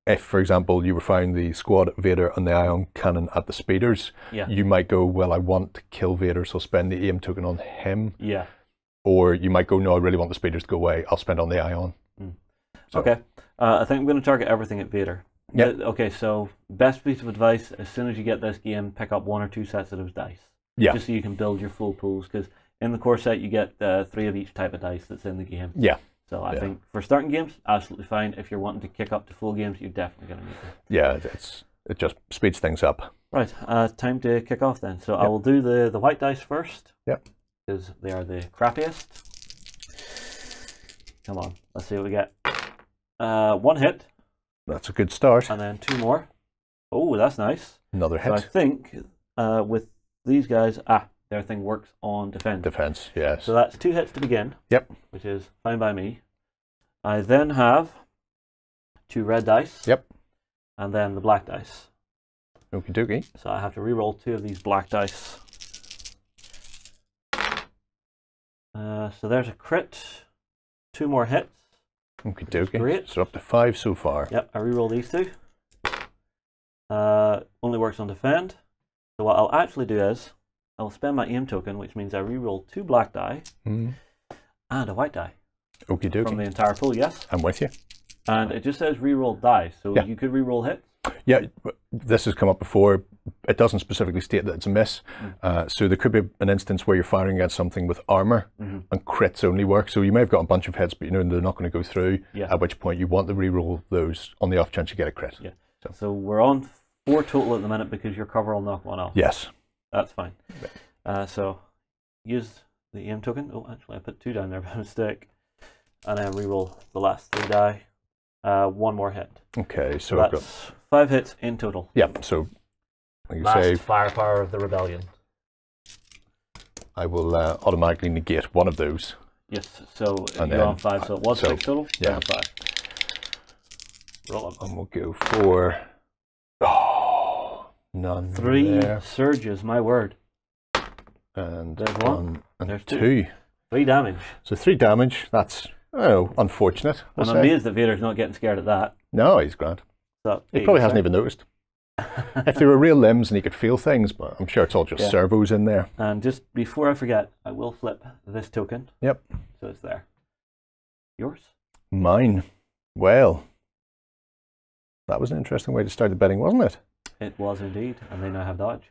if, for example, you were firing the squad at Vader and the ion cannon at the speeders, you might go, well, I want to kill Vader, so spend the aim token on him. Yeah. Or you might go, no, I really want the speeders to go away. I'll spend on the ion. So, okay. I think I'm going to target everything at Vader. Yeah. Okay, so best piece of advice, as soon as you get this game, pick up 1 or 2 sets of those dice. Yeah. Just so you can build your full pools, because in the core set you get 3 of each type of dice that's in the game. Yeah. So I think for starting games, absolutely fine. If you're wanting to kick up to full games, you're definitely going to need them. Yeah, it just speeds things up. Right, time to kick off then. So I will do the white dice first. Yep. Because they are the crappiest. Come on, let's see what we get. 1 hit. That's a good start. And then 2 more. Oh, that's nice. Another hit. So I think with these guys, their thing works on defense. Defense, yes. So that's 2 hits to begin. Yep. Which is fine by me. I then have 2 red dice. Yep. And then the black dice. Okie dokie. So I have to reroll 2 of these black dice. So there's a crit. 2 more hits. Okie dokie. Great. So up to 5 so far. Yep, I reroll these 2. Only works on defend. So what I'll actually do is, I'll spend my aim token, which means I reroll 2 black die and a white die. Okie dokie. From the entire pool, yes? I'm with you. And it just says reroll die, so you could reroll hits. Yeah, this has come up before. It doesn't specifically state that it's a miss. So there could be an instance where you're firing against something with armor and crits only work. So you may have got a bunch of hits, but you know they're not going to go through, at which point you want to reroll those on the off chance you get a crit. Yeah. So we're on 4 total at the minute because your cover will knock 1 off. Yes. That's fine. So use the aim token. Oh, actually I put 2 down there by mistake. And then reroll the last 3 die. 1 more hit. Okay, so that's I've got 5 hits in total. Yeah, so like you Last say, firepower of the rebellion. I will automatically negate 1 of those. Yes, so And you're then, on 5, so it was 6 total? Yeah. 5. Roll up. And we'll go for none 3 there. surges, my word. And There's 1 and There's 2. 3 damage. So 3 damage. That's unfortunate. I'm amazed that Vader's not getting scared at that. No, he's grand. So, He probably hasn't even noticed. If they were real limbs and he could feel things, but I'm sure it's all just servos in there. And just before I forget, I will flip this token. Yep. So it's there. Yours? Mine. Well, that was an interesting way to start the betting, wasn't it? It was indeed, and they now have dodge.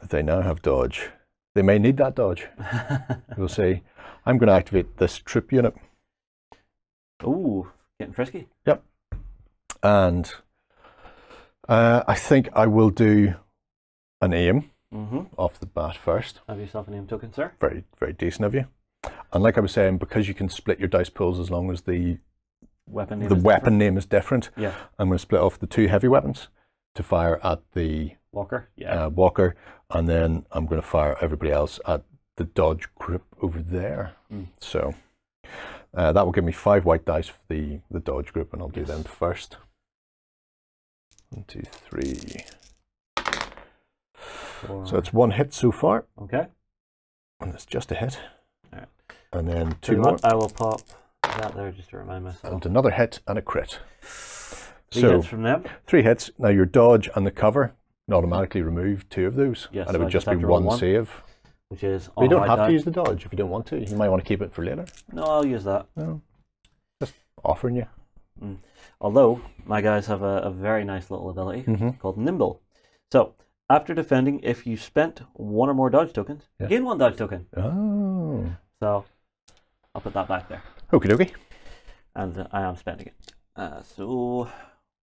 They now have dodge. They may need that dodge. We'll see. I'm going to activate this troop unit. Ooh, getting frisky. Yep. And I think I will do an aim off the bat first. Have yourself an aim token, sir. Very, very decent of you. And like I was saying, because you can split your dice pools as long as the weapon name is different, yeah. I'm going to split off the 2 heavy weapons to fire at the Walker, yeah. Walker, and then I'm going to fire everybody else at the dodge group over there. So that will give me 5 white dice for the dodge group, and I'll do them first. 1, 2, 3. 4. So it's 1 hit so far. Okay. And it's just a hit. All right. And then 2 so more. I will pop that there just to remind myself. And another hit and a crit. 3 so hits from them. 3 hits. Now your dodge and the cover automatically remove 2 of those. Yes, and it so would I just have be to roll 1 save. which is But you don't have die. to use the dodge if you don't want to. You might want to keep it for later. No, I'll use that. No, just offering you. Although, my guys have a very nice little ability called Nimble. So, after defending, if you spent one or more dodge tokens, gain one dodge token. Oh. So, I'll put that back there. Okie dokie. And I am spending it. So,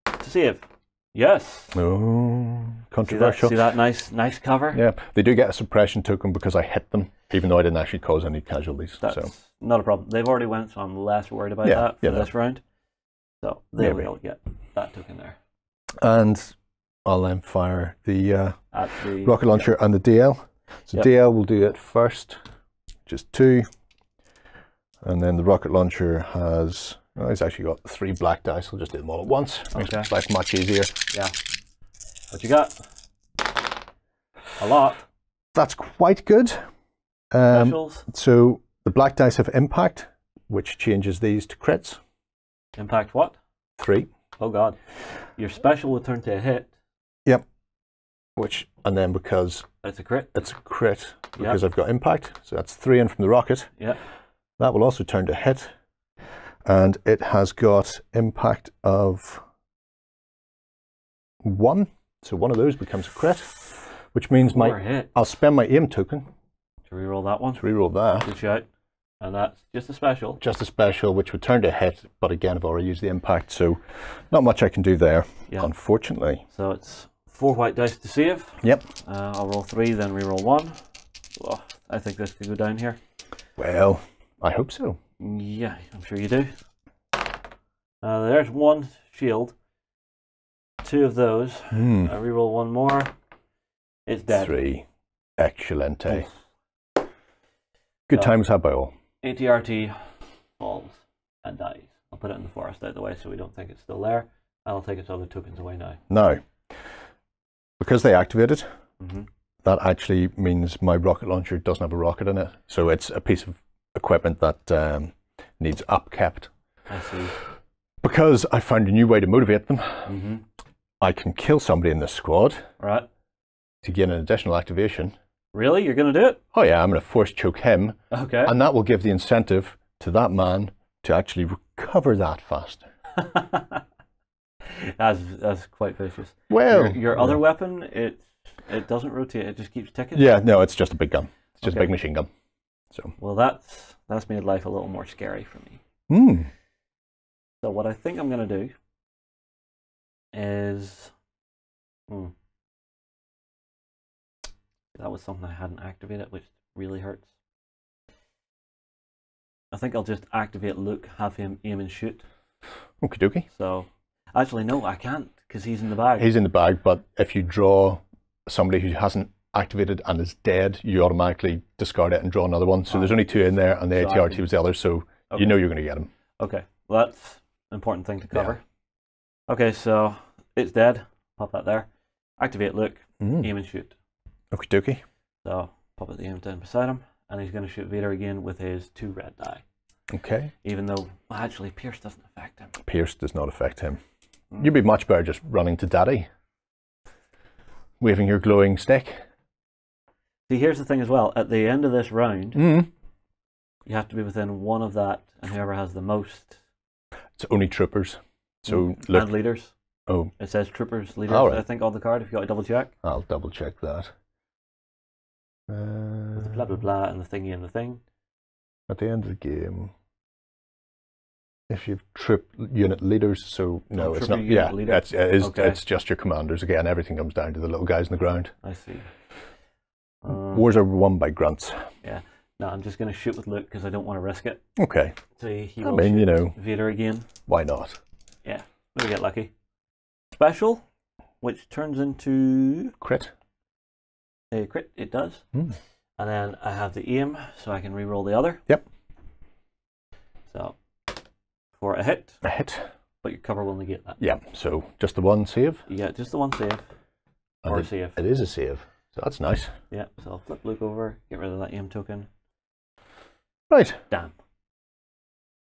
to save. Yes. Oh, controversial. See that nice cover? Yeah, they do get a suppression token because I hit them, even though I didn't actually cause any casualties. That's not a problem. They've already went, so I'm less worried about that for this round. So they will get that token there. And I'll then fire the rocket launcher and the DL. So DL will do it first, just 2. And then the rocket launcher has... Oh, he's actually got 3 black dice. I'll just do them all at once. Makes life much easier. Yeah. What you got? A lot. That's quite good. Specials. So the black dice have impact, which changes these to crits. Impact what? 3. Oh god. Your special will turn to a hit. Yep. And then because it's a crit. It's a crit because I've got impact. So that's 3 in from the rocket. Yeah. That will also turn to hit. And it has got impact of 1. So one of those becomes a crit, which means I'll spend my aim token to reroll that one. To reroll that. Good shout. And that's just a special. Just a special, which would turn to hit, but again, I've already used the impact, so not much I can do there, unfortunately. So it's 4 white dice to save. Yep. I'll roll 3, then reroll 1. Oh, I think this could go down here. Well, I hope so. Yeah, I'm sure you do. There's 1 shield. 2 of those. I reroll 1 more. It's dead. 3. Excellente. Good times have by all. ATRT falls and dies. I'll put it in the forest out of the way so we don't think it's still there. I'll take its other tokens away now. Now, because they activated, that actually means my rocket launcher doesn't have a rocket in it. So it's a piece of equipment that needs upkept. I see. Because I found a new way to motivate them, I can kill somebody in this squad to gain an additional activation. Really? You're going to do it? Oh yeah, I'm going to force choke him. Okay. And that will give the incentive to that man to actually recover that faster. That's quite vicious. Well, your other weapon, it doesn't rotate, it just keeps ticking? Yeah, no, it's just a big gun. It's just a big machine gun. So. Well, that's made life a little more scary for me. So what I think I'm going to do is... That was something I hadn't activated, which really hurts. I think I'll just activate Luke, have him aim and shoot. Okie dokie. So, actually, no, I can't, because he's in the bag. He's in the bag, but if you draw somebody who hasn't activated and is dead, you automatically discard it and draw another one. So there's only 2 in there, and the ATRT was the other, so you know you're going to get him. Okay. Well, that's an important thing to cover. Yeah. Okay, so it's dead. Pop that there. Activate Luke, aim and shoot. Okie dokie. So, pop the aim down beside him, and he's going to shoot Vader again with his 2 red die. Okay. Even though, actually, Pierce doesn't affect him. Pierce does not affect him. You'd be much better just running to Daddy, waving your glowing stick. See, here's the thing as well. At the end of this round, you have to be within 1 of that, and whoever has the most. It's only troopers. So look. And leaders. Oh. It says troopers, leaders, I think, on the card, if you got to double check. I'll double check that. With the blah blah blah and the thingy and the thing. At the end of the game, if you've troop unit leaders, so no, it's not. Yeah, it's just your commanders again. Everything comes down to the little guys in the ground. I see. Wars are won by grunts. Yeah. No, I'm just going to shoot with Luke because I don't want to risk it. Okay. So he will shoot Vader again. Why not? Yeah, we'll get lucky. Special, which turns into crit. A crit, it does. And then I have the aim, so I can re-roll the other. Yep. So, for a hit. A hit. But your cover will negate that. Yeah, so just the 1 save? Yeah, just the 1 save. And or save. It is a save, so that's nice. Yeah, so I'll flip Luke over, get rid of that aim token. Right. Damn.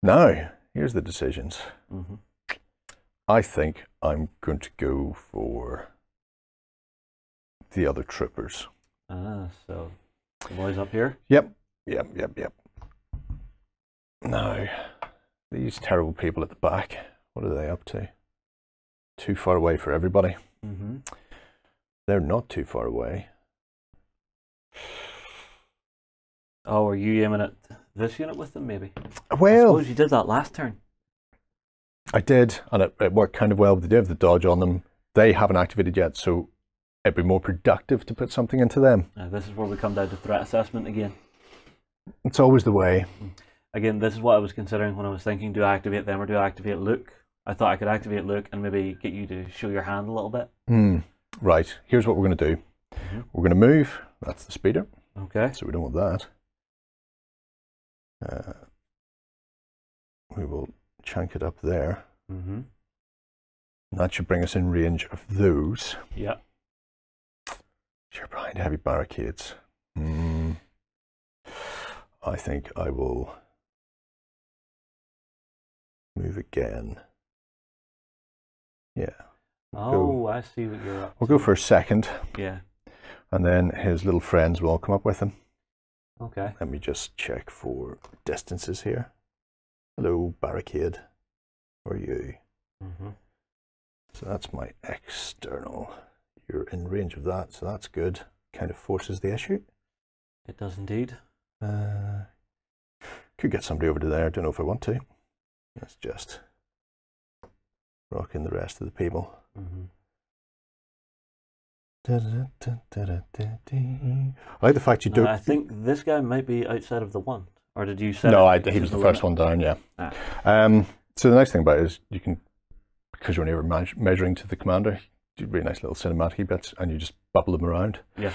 Now, here's the decisions. I think I'm going to go for the other troopers. So The boys up here? Yep. Now, these terrible people at the back, what are they up to? Too far away for everybody. Mm-hmm. They're not too far away. Oh, are you aiming at this unit with them, maybe? Well, I suppose you did that last turn. I did, and it worked kind of well. They do have the dodge on them. They haven't activated yet, so it'd be more productive to put something into them. This is where we come down to threat assessment again. It's always the way. Again, this is what I was considering when I was thinking, do I activate them or do I activate Luke? I thought I could activate Luke and maybe get you to show your hand a little bit. Right, here's what we're going to do. We're going to move. That's the speeder. Okay. So we don't want that. We will chunk it up there. That should bring us in range of those. Yeah. You're behind heavy barricades. I think I will move again. Yeah. Oh, I see what you're up We'll go for a second. Yeah. And then his little friends will all come up with him. Okay. Let me just check for distances here. Hello, barricade. Where are you? So that's my external. You're in range of that, so that's good. Kind of forces the issue. It does indeed. Could get somebody over to there. Don't know if I want to. Let's just rock in the rest of the people. I like the fact you don't. I think this guy might be outside of the one. Or did you say? No, he was the first one down. Yeah. So the nice thing about it is you can, because you're only measuring to the commander, do really nice little cinematic bits, and you just bubble them around. Yeah.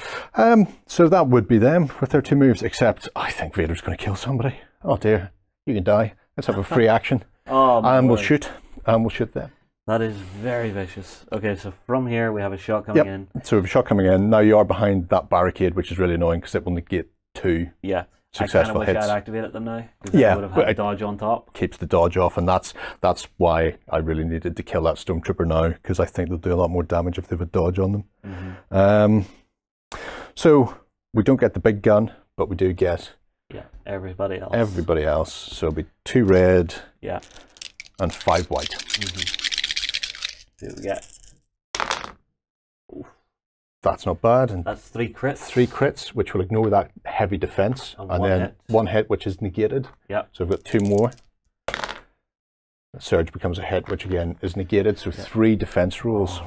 So that would be them with their 2 moves. Except I think Vader's going to kill somebody. Oh dear, you can die. Let's have a free action. And we'll shoot. And we'll shoot them. That is very vicious. Okay, so from here we have a shot coming in. So we have a shot coming in. Now you are behind that barricade, which is really annoying because it will negate 2 successful hits. I kind of wish I'd activated them now. Yeah, I would have had a dodge on top. Keeps the dodge off, and that's why I really needed to kill that Stormtrooper now, because I think they'll do a lot more damage if they have a dodge on them. So we don't get the big gun, but we do get everybody else. Everybody else. So it'll be 2 red. And 5 white. See what we get. That's not bad. And that's 3 crits. 3 crits, which will ignore that heavy defense. And then 1 hit, which is negated. So we've got 2 more. Surge becomes a hit, which again is negated. So 3 defense rolls.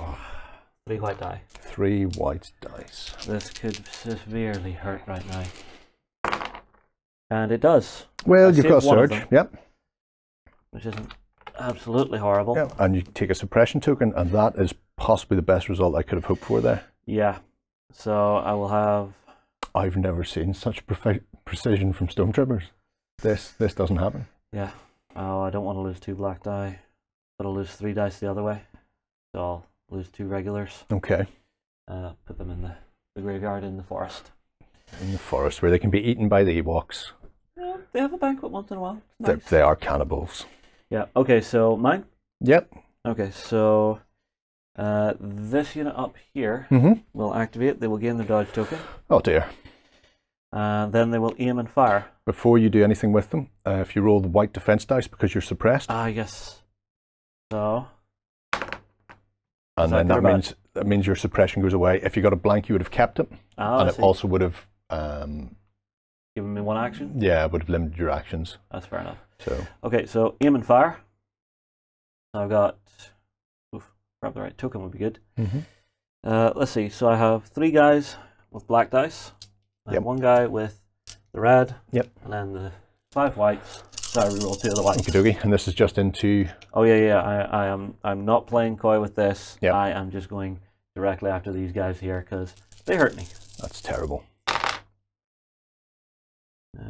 3 white die. 3 white dice. This could severely hurt right now. And it does. Well, you've got a surge. Which isn't absolutely horrible. And you take a suppression token, and that is possibly the best result I could have hoped for there. So I will have... I've never seen such precision from Stormtroopers. This doesn't happen. Oh, I don't want to lose 2 black die, but I'll lose 3 dice the other way. So I'll lose 2 regulars. Okay. Put them in the graveyard in the forest. In the forest, where they can be eaten by the Ewoks. Yeah, they have a banquet once in a while. Nice. They are cannibals. Okay, so mine? Yep. Okay, so this unit up here will activate. They will gain the dodge token. Oh dear. And then they will aim and fire. Before you do anything with them, if you roll the white defense dice because you're suppressed. Yes. So. And then that means your suppression goes away. If you got a blank, you would have kept it. And it also would have given me 1 action? Yeah, it would have limited your actions. That's fair enough. So. Okay, so aim and fire. I've got... grab the right token would be good. Let's see, so I have 3 guys with black dice. And 1 guy with the red. And then the 5 whites. So I reroll 2 of the whites. Okie dokie. And this is just into... Oh I'm not playing coy with this. I am just going directly after these guys here because they hurt me. That's terrible.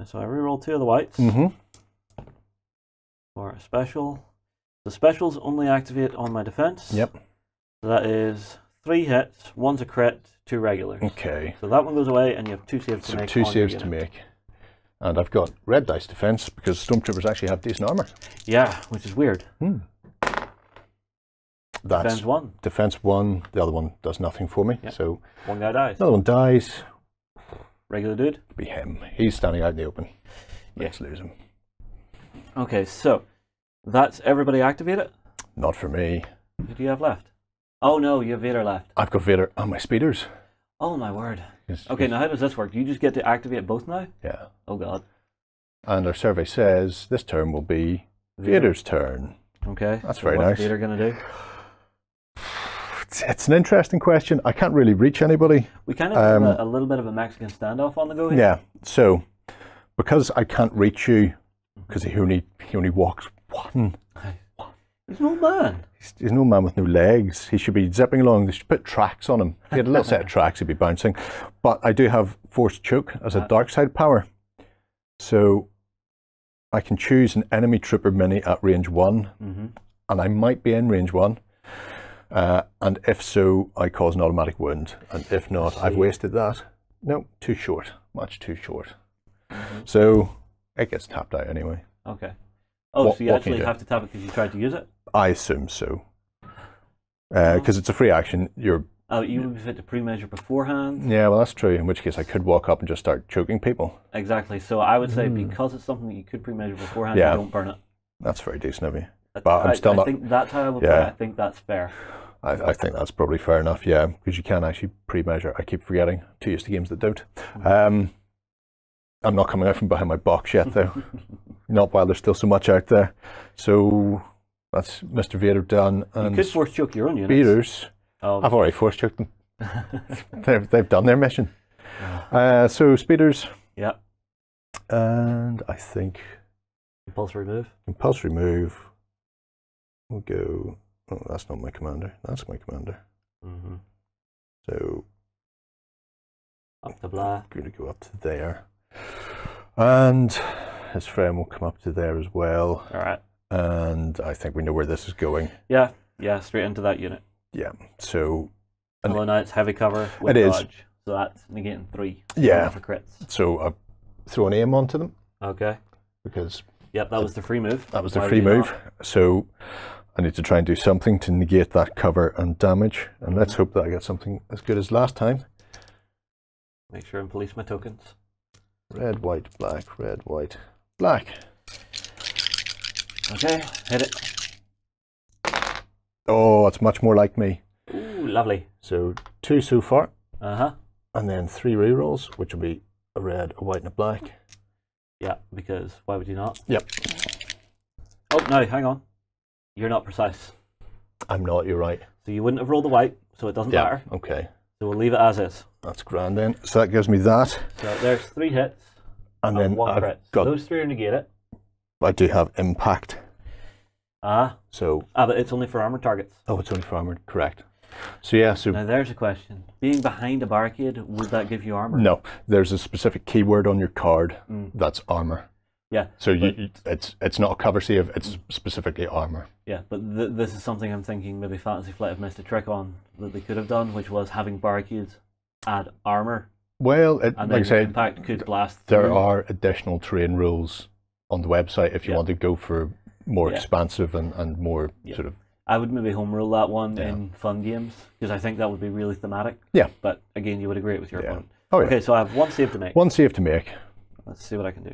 So I reroll 2 of the whites. For a special. The specials only activate on my defense. So that is 3 hits, 1's a crit, 2 regulars. Okay. So that one goes away, and you have 2 saves to make. 2 saves to make. And I've got red dice defense because Stormtroopers actually have decent armor. Which is weird. That's defense 1. Defense 1. The other one does nothing for me. So 1 guy dies. Another one dies. regular dude? Be him. He's standing out in the open. Let's lose him. Okay, so that's everybody activated? Not for me. Who do you have left? Oh no, you have Vader left. I've got Vader and my speeders. Oh my word. Okay, now how does this work? Do you just get to activate both now? Yeah. Oh god. And our survey says this turn will be Vader's turn. Okay. That's so very what's nice. Vader going to do? It's an interesting question. I can't really reach anybody. We kind of have a little bit of a Mexican standoff on the go here. Yeah. So, because I can't reach you, because he only walks one. He's no man. He's no man with no legs. He should be zipping along. They should put tracks on him. If he had a little set of tracks, he'd be bouncing. But I do have Force Choke as a dark side power. So I can choose an enemy trooper mini at range 1. And I might be in range 1. And if so, I cause an automatic wound. And if not, I've wasted that. No, too short. Much too short. So it gets tapped out anyway. Okay. Oh, so you actually have to tap it because you tried to use it? I assume so. Because it's a free action. You would be fit to pre-measure beforehand. Yeah, well, that's true. In which case, I could walk up and just start choking people. Exactly. So I would say because it's something that you could pre-measure beforehand, you don't burn it. That's very decent of you. But I'm still not. I think that's how I would play. I think that's fair. I think that's probably fair enough. Yeah, because you can actually pre-measure. I keep forgetting. Too used to games that don't. I'm not coming out from behind my box yet, though. Not while there's still so much out there. So that's Mr. Vader done. And you could force choke your own units. Speeders. I've already force choked them. they've done their mission. So speeders. Yeah. And I think compulsory move. Compulsory move. We'll go. Oh, that's not my commander. That's my commander. So up to blah. Going to go up to there. And his friend will come up to there as well. All right. And I think we know where this is going. Yeah, straight into that unit. Yeah, so... Hello Knights, heavy cover with dodge. So that's negating 3. Yeah. For crits. So I've thrown aim onto them. Okay. Because... Yep, that was the free move. That was the free move. So I need to try and do something to negate that cover and damage. And let's hope that I get something as good as last time. Make sure and police my tokens. Red, white, black, red, white, black. Okay, hit it. Oh, it's much more like me. Ooh, lovely. So 2 so far. And then 3 rerolls, which will be a red, a white, and a black. Yeah, because why would you not? Yep. Oh, no, hang on. You're not precise. I'm not, you're right. So you wouldn't have rolled the white, so it doesn't matter. Okay. So we'll leave it as is. That's grand then. So that gives me that. So there's 3 hits. And then 1 crit. So those 3 are negated. I do have impact. So. But it's only for armored targets. Oh, it's only for armored, correct. So yeah, so. Now there's a question. Being behind a barricade, would that give you armor? No, there's a specific keyword on your card that's armor. Yeah. So it's not a cover save, it's specifically armor. Yeah, but this is something I'm thinking maybe Fantasy Flight have missed a trick on that they could have done, which was having barricades add armor. Well, and like then I said, impact could blast there through. are additional terrain rules on the website if you want to go for more expansive and more sort of. I would maybe home rule that one in fun games because I think that would be really thematic. Yeah. But again, you would agree with your opponent. Oh, yeah. Okay, so I have 1 save to make. 1 save to make. Let's see what I can do.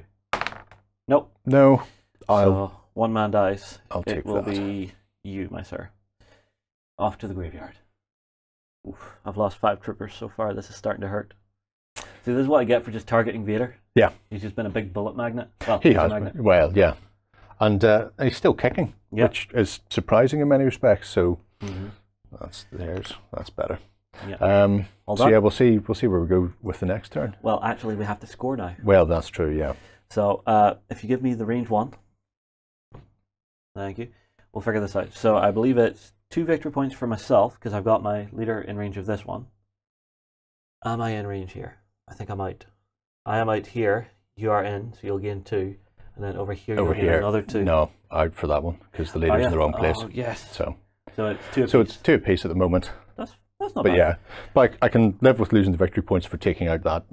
Nope. No. So 1 man dies. I'll take that. It will be you, my sir. Off to the graveyard. Oof, I've lost 5 troopers so far. This is starting to hurt. See, this is what I get for just targeting Vader. Yeah. He's just been a big bullet magnet. Well, he has. Well, yeah. And he's still kicking, which is surprising in many respects. So that's theirs. That's better. Yeah. So yeah, we'll see where we go with the next turn. Well, actually, we have to score now. Well, that's true. Yeah. So if you give me the range 1, thank you. We'll figure this out. So I believe it's 2 victory points for myself because I've got my leader in range of this one. Am I in range here? I think I'm out. I am out here. You are in, so you'll gain 2. And then over here, you'll gain another 2. No, out for that one because the leader's in the wrong place. Oh, yes. So it's 2 apiece. So it's 2 apiece at the moment. That's not bad. But yeah, but I can live with losing the victory points for taking out that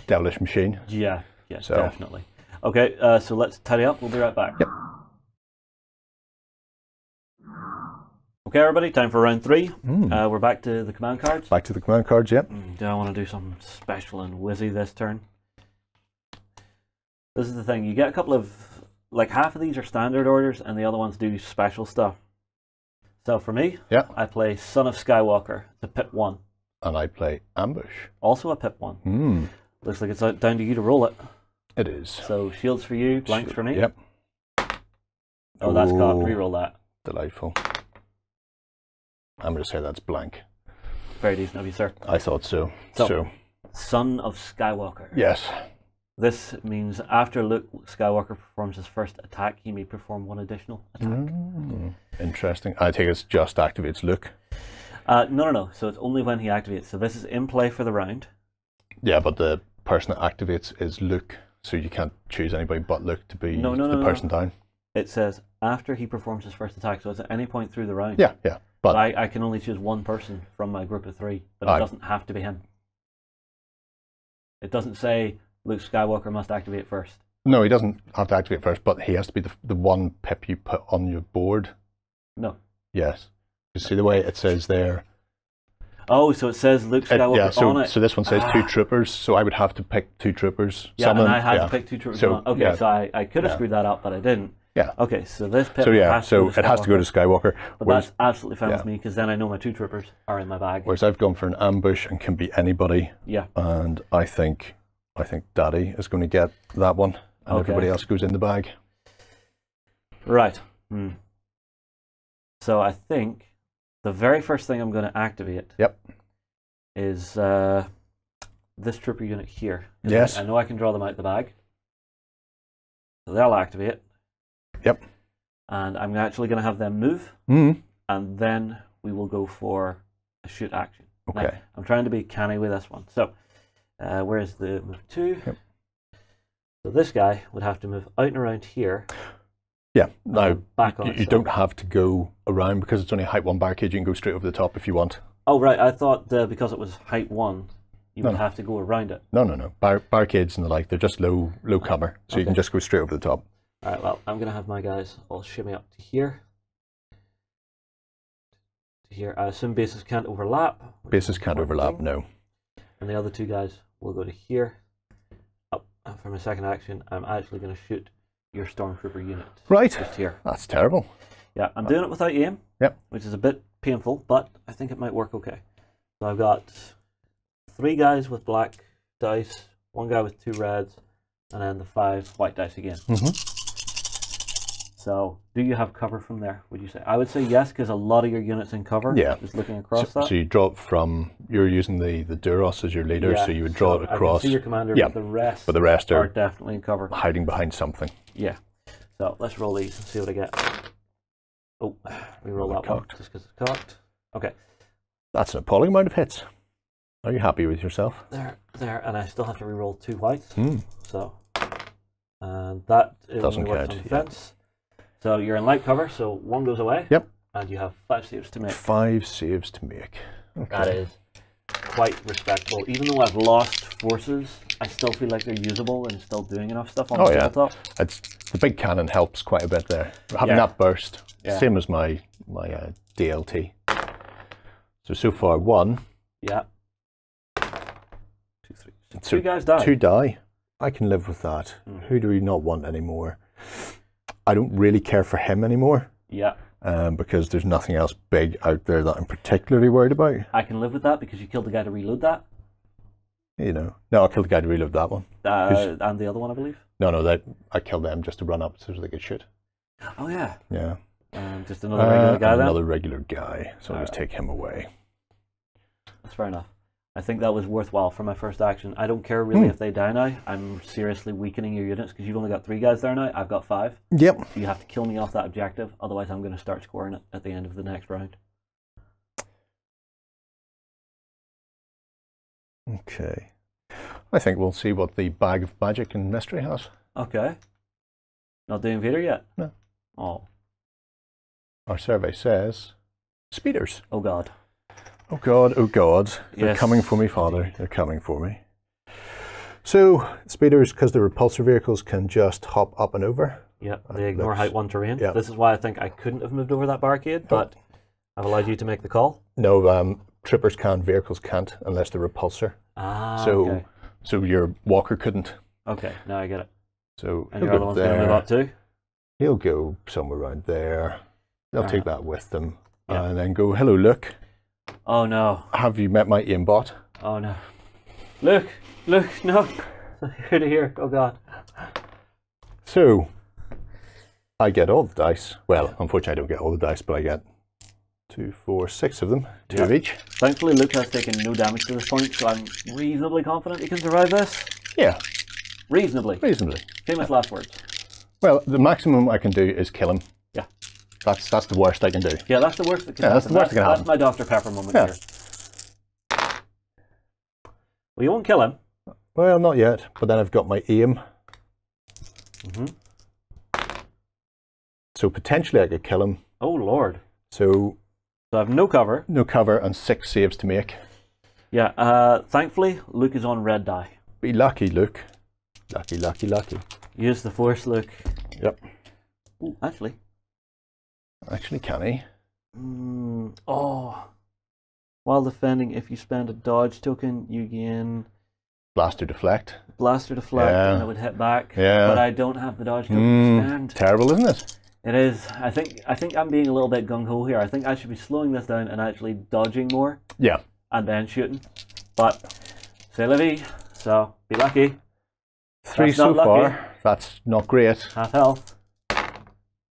devilish machine. Yeah, definitely. Okay, so let's tidy up. We'll be right back. Yep. Okay, everybody, time for round 3. We're back to the command cards. Back to the command cards, yep. Do I want to do something special and whizzy this turn? This is the thing, you get a couple of, like half of these are standard orders and the other ones do special stuff. So for me, I play Son of Skywalker, the pip 1. And I play Ambush. Also a pip 1. Looks like it's down to you to roll it. It is. So shields for you, blanks for me. Yep. Oh, that's cocked. Reroll that. Delightful. I'm going to say that's blank. Very decent of you, sir. I thought so. So, Son of Skywalker. Yes. This means after Luke Skywalker performs his first attack, he may perform 1 additional attack. Interesting. I think it just activates Luke. No. So it's only when he activates. So this is in play for the round. Yeah, but the person that activates is Luke, so you can't choose anybody but Luke to be the person down. It says after he performs his first attack, so it's at any point through the round. Yeah. But I can only choose 1 person from my group of 3, but it doesn't have to be him. It doesn't say Luke Skywalker must activate first. No, he doesn't have to activate first, but he has to be the one pip you put on your board. No. Yes. You see the way it says there? Oh, so it says Luke Skywalker on it. So this one says 2 troopers, so I would have to pick 2 troopers. Yeah, and I had to pick 2 troopers. So I could have screwed that up, but I didn't. Yeah. Okay, so this pip it has to go to Skywalker. But that's absolutely fine with me, because then I know my 2 troopers are in my bag. Whereas I've gone for an ambush and can be anybody. Yeah. And I think Daddy is going to get that one, and everybody else goes in the bag. Right. So I think the very first thing I'm going to activate is this trooper unit here. Yes. I know I can draw them out the bag. So they'll activate. Yep. And I'm actually going to have them move, and then we will go for a shoot action. Okay. Now, I'm trying to be canny with this one. So, where's the move 2? Yep. So this guy would have to move out and around here. Yeah. Now, back on you don't have to go around because it's only height 1 barricade. You can go straight over the top if you want. Oh, right. I thought because it was height 1, you would have to go around it. No. Barricades and the like, they're just low cover, so you can just go straight over the top. All right, well, I'm going to have my guys all shimmy up to here. I assume bases can't overlap. Bases can't overlap, no. And the other 2 guys will go to here. Up. And for my second action, I'm actually going to shoot your Stormtrooper unit. Right. Just here. That's terrible. Yeah, I'm doing it without aim. Yep. Which is a bit painful, but I think it might work okay. So I've got 3 guys with black dice, 1 guy with 2 reds, and then the 5 white dice again. So, do you have cover from there, would you say? I would say yes, because a lot of your units in cover. Yeah. Just looking across So you draw it from, you're using the Duros as your leader, so you would draw it across. I can see your commander, but the rest are definitely in cover. Hiding behind something. Yeah. So, let's roll these and see what I get. Oh, re-roll that one, just because it's cocked. Okay. That's an appalling amount of hits. Are you happy with yourself? There, and I still have to re-roll 2 whites. So, and that doesn't count. On defense. So you're in light cover, so 1 goes away. Yep. And you have 5 saves to make. 5 saves to make. Okay. That is quite respectable. Even though I've lost forces, I still feel like they're usable and still doing enough stuff on the tabletop. The big cannon helps quite a bit there. Having that burst, same as my DLT. So far 1. Yeah. 2, 3. So 2 guys die. 2 die. I can live with that. Who do we not want anymore? I don't really care for him anymore. Yeah. Because there's nothing else big out there that I'm particularly worried about. I can live with that because you killed the guy to reload that. You know. No, I killed the guy to reload that one. And the other one, I believe? No, I killed them just to run up so they could shoot. Oh, yeah. Yeah. Just another regular guy then? Another regular guy. So I'll just take him away. That's fair enough. I think that was worthwhile for my first action. I don't care really if they die now. I'm seriously weakening your units because you've only got 3 guys there now. I've got 5. Yep. So you have to kill me off that objective. Otherwise, I'm going to start scoring it at the end of the next round. Okay. I think we'll see what the Bag of Magic and Mystery has. Okay. Not doing Vader yet? No. Oh. Our survey says speeders. Oh, God. Oh God, oh God, they're coming for me, Father. They're coming for me. So, speeders, because they're repulsor vehicles, can just hop up and over. Yep, they ignore height 1 terrain. Yep. This is why I think I couldn't have moved over that barricade, but I've allowed you to make the call? No, troopers can, vehicles can't, unless they're repulsor. Ah, so, okay. So your walker couldn't. Okay, now I get it. So and your other one's going to move up too? He'll go somewhere around there. They'll take that with them. Yeah. And then go, hello, Luke. Oh, no. Have you met my aimbot? Oh, no. Luke, no. Here to here. Oh, God. So, I get all the dice. Well, unfortunately, I don't get all the dice, but I get 2, 4, 6 of them, 2 of each. Thankfully, Luke has taken no damage to this point, so I'm reasonably confident he can survive this. Yeah. Reasonably. Reasonably. Famous last words. Well, the maximum I can do is kill him. Yeah. That's the worst I can do. Yeah, that's the worst that can happen. That's the worst that can happen. That's my Dr. Pepper moment here. Well, you won't kill him. Well, not yet, but then I've got my aim. So potentially I could kill him. Oh, Lord. So I have no cover. No cover and 6 saves to make. Yeah, thankfully, Luke is on red die. Be lucky, Luke. Lucky, lucky, lucky. Use the Force, Luke. Yep. Ooh, actually. Actually, can he? Oh. While defending, if you spend a dodge token, you gain... Blaster deflect. Blaster deflect, and it would hit back. Yeah. But I don't have the dodge token to spend. Terrible, isn't it? It is. I think I'm being a little bit gung-ho here. I think I should be slowing this down and actually dodging more. Yeah. And then shooting. But, c'est la vie. So, be lucky. 3 so far. That's not great. Half health.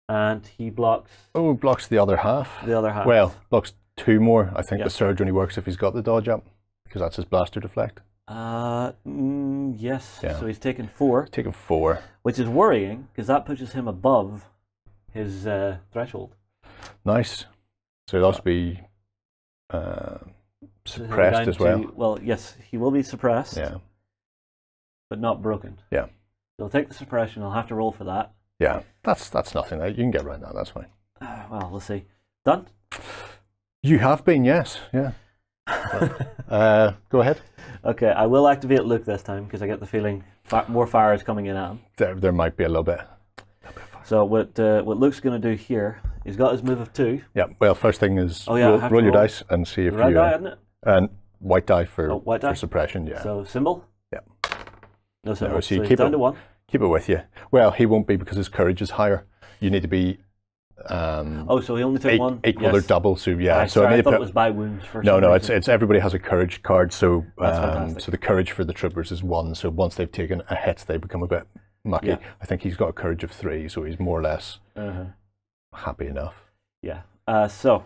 And he blocks... Oh, blocks the other half. The other half. Well, blocks 2 more. I think the surge only works if he's got the dodge up. Because that's his blaster deflect. Yes. Yeah. So he's taken 4. Taken 4. Which is worrying, because that pushes him above his threshold. Nice. So he'll also be suppressed as well. Well, yes, he will be suppressed. Yeah. But not broken. Yeah. He'll take the suppression. He'll have to roll for that. Yeah, that's nothing. You can get around that. That's fine. Well, we'll see. Done? You have been, yes. Yeah. But, go ahead. Okay, I will activate Luke this time because I get the feeling more fire is coming in at him. There might be a little bit. So what Luke's going to do here, he's got his move of 2. Yeah. Well, first thing is roll your dice and see if red die, isn't it? And white die for white die? for suppression. Yeah. So symbol. Yeah. No symbol. So you keep down it to 1. Keep it with you. Well, he won't be because his courage is higher. You need to be. So he only took 1. Equal or double. So yeah. I thought it was by wounds. No. It's everybody has a courage card. So That's so the courage for the troopers is 1. So once they've taken a hit, they become a bit mucky. Yeah. I think he's got a courage of 3, so he's more or less happy enough. Yeah. So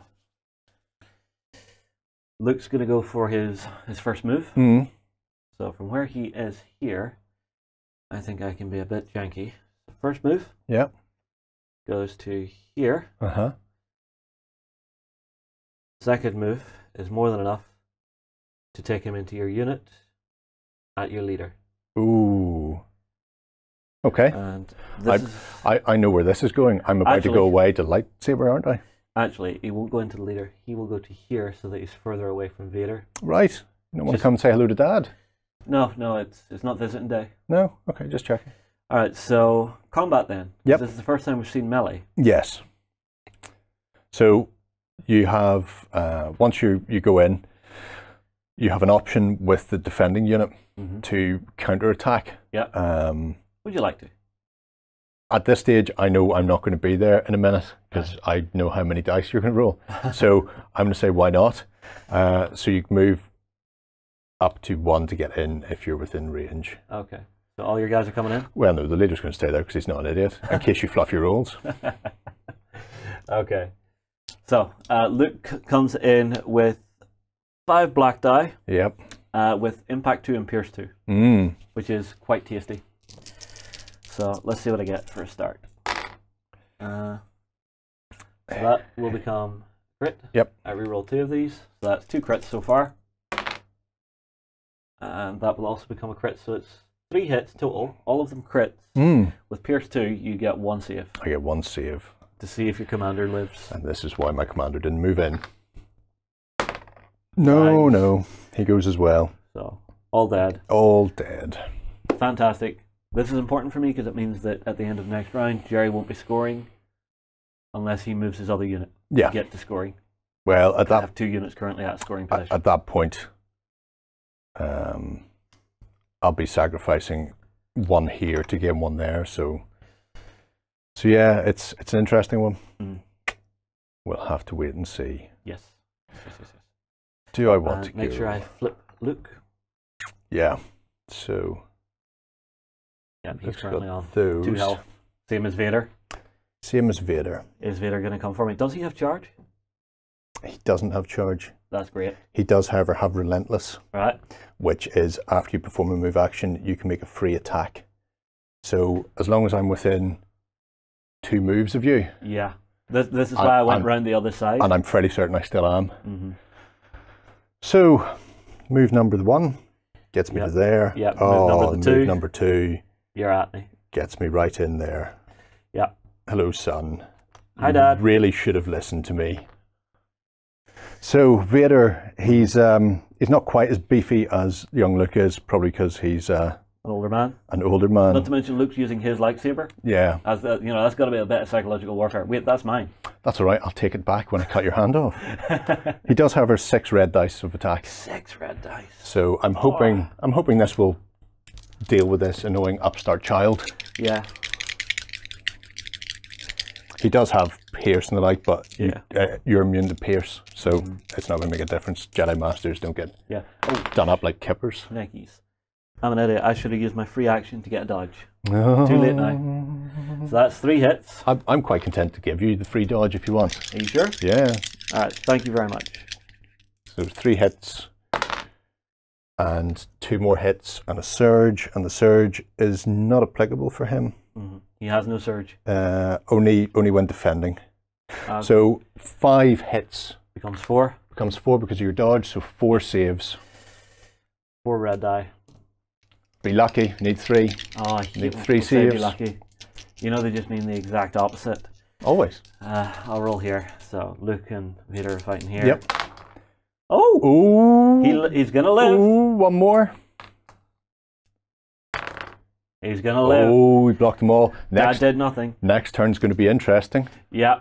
Luke's gonna go for his first move. So from where he is here, I think I can be a bit janky. First move. Yeah. Goes to here. Second move is more than enough to take him into your unit at your leader. Ooh. Okay. And I know where this is going. I'm about to go away to lightsaber, aren't I? Actually, he won't go into the leader. He will go to here so that he's further away from Vader. Right. You don't want to come and say hello to Dad? No, it's not visiting day. No? Okay, just checking. All right, so combat then. Yep. This is the first time we've seen melee. Yes. So you have, once you go in, you have an option with the defending unit to counterattack. Yeah. Would you like to? At this stage, I know I'm not going to be there in a minute because I know how many dice you're going to roll. So I'm going to say, why not? So you can move up to 1 to get in if you're within range. Okay. So all your guys are coming in? Well, no, the leader's going to stay there because he's not an idiot, in case you fluff your rolls. Okay. So Luke comes in with 5 black die. Yep. With impact 2 and pierce 2, which is quite tasty. So let's see what I get for a start. So that will become crit. Yep. I reroll 2 of these, so that's 2 crits so far. And that will also become a crit, so it's 3 hits total, all of them crits. With pierce 2, you get 1 save. I get 1 save. To see if your commander lives. And this is why my commander didn't move in. No, he goes as well. So, all dead. All dead. Fantastic. This is important for me because it means that at the end of next round, Gerry won't be scoring unless he moves his other unit to get to scoring. Well, at I that have 2 units currently at scoring position. at that point, I'll be sacrificing 1 here to gain 1 there. So yeah, it's an interesting one. We'll have to wait and see. Yes. Do I want to make go? sure I flip Luke? Yeah. So Yeah, he's Luke's currently got on those. 2 health. Same as Vader. Same as Vader. Is Vader going to come for me? Does he have charge? He doesn't have charge. That's great. He does, however, have Relentless, Right. which is after you perform a move action, you can make a free attack. So as long as I'm within 2 moves of you. Yeah. This is why I went round the other side. And I'm fairly certain I still am. So move number 1 gets me to there. Yep. Oh, move number 2 You're at me. gets me right in there. Yeah. Hello, son. Hi, Dad. You really should have listened to me. So Vader, he's not quite as beefy as young Luke is, probably because he's An older man. an older man. Not to mention Luke's using his lightsaber. Yeah, As the, that's got to be a bit of psychological warfare. Wait, that's mine. that's all right. I'll take it back when I cut your hand off. He does have 6 red dice of attack. 6 red dice. So I'm hoping this will deal with this annoying upstart child. Yeah. He does have Pierce and the like, but Yeah. you're immune to Pierce, so it's not going to make a difference. Jedi Masters don't get Yeah. Oh, done up like kippers. neckies. I'm an idiot. I should have used my free action to get a dodge. Too late now. So that's 3 hits. I'm quite content to give you the free dodge if you want. Are you sure? Yeah. All right. Thank you very much. So 3 hits and 2 more hits and a surge, and the surge is not applicable for him. He has no surge. Only when defending. Uh, So 5 hits becomes 4. becomes 4 because of your dodge, so 4 saves. 4 red die. Be lucky, need 3. Oh, I Need hate 3 when people say be saves. lucky. You know they just mean the exact opposite. Always. I'll roll here. So Luke and Vader are fighting here. Yep. Oh! Ooh. He's gonna live. Ooh, 1 more. He's gonna live. Oh, we blocked them all. Dad did nothing. Next turn's going to be interesting. Yeah.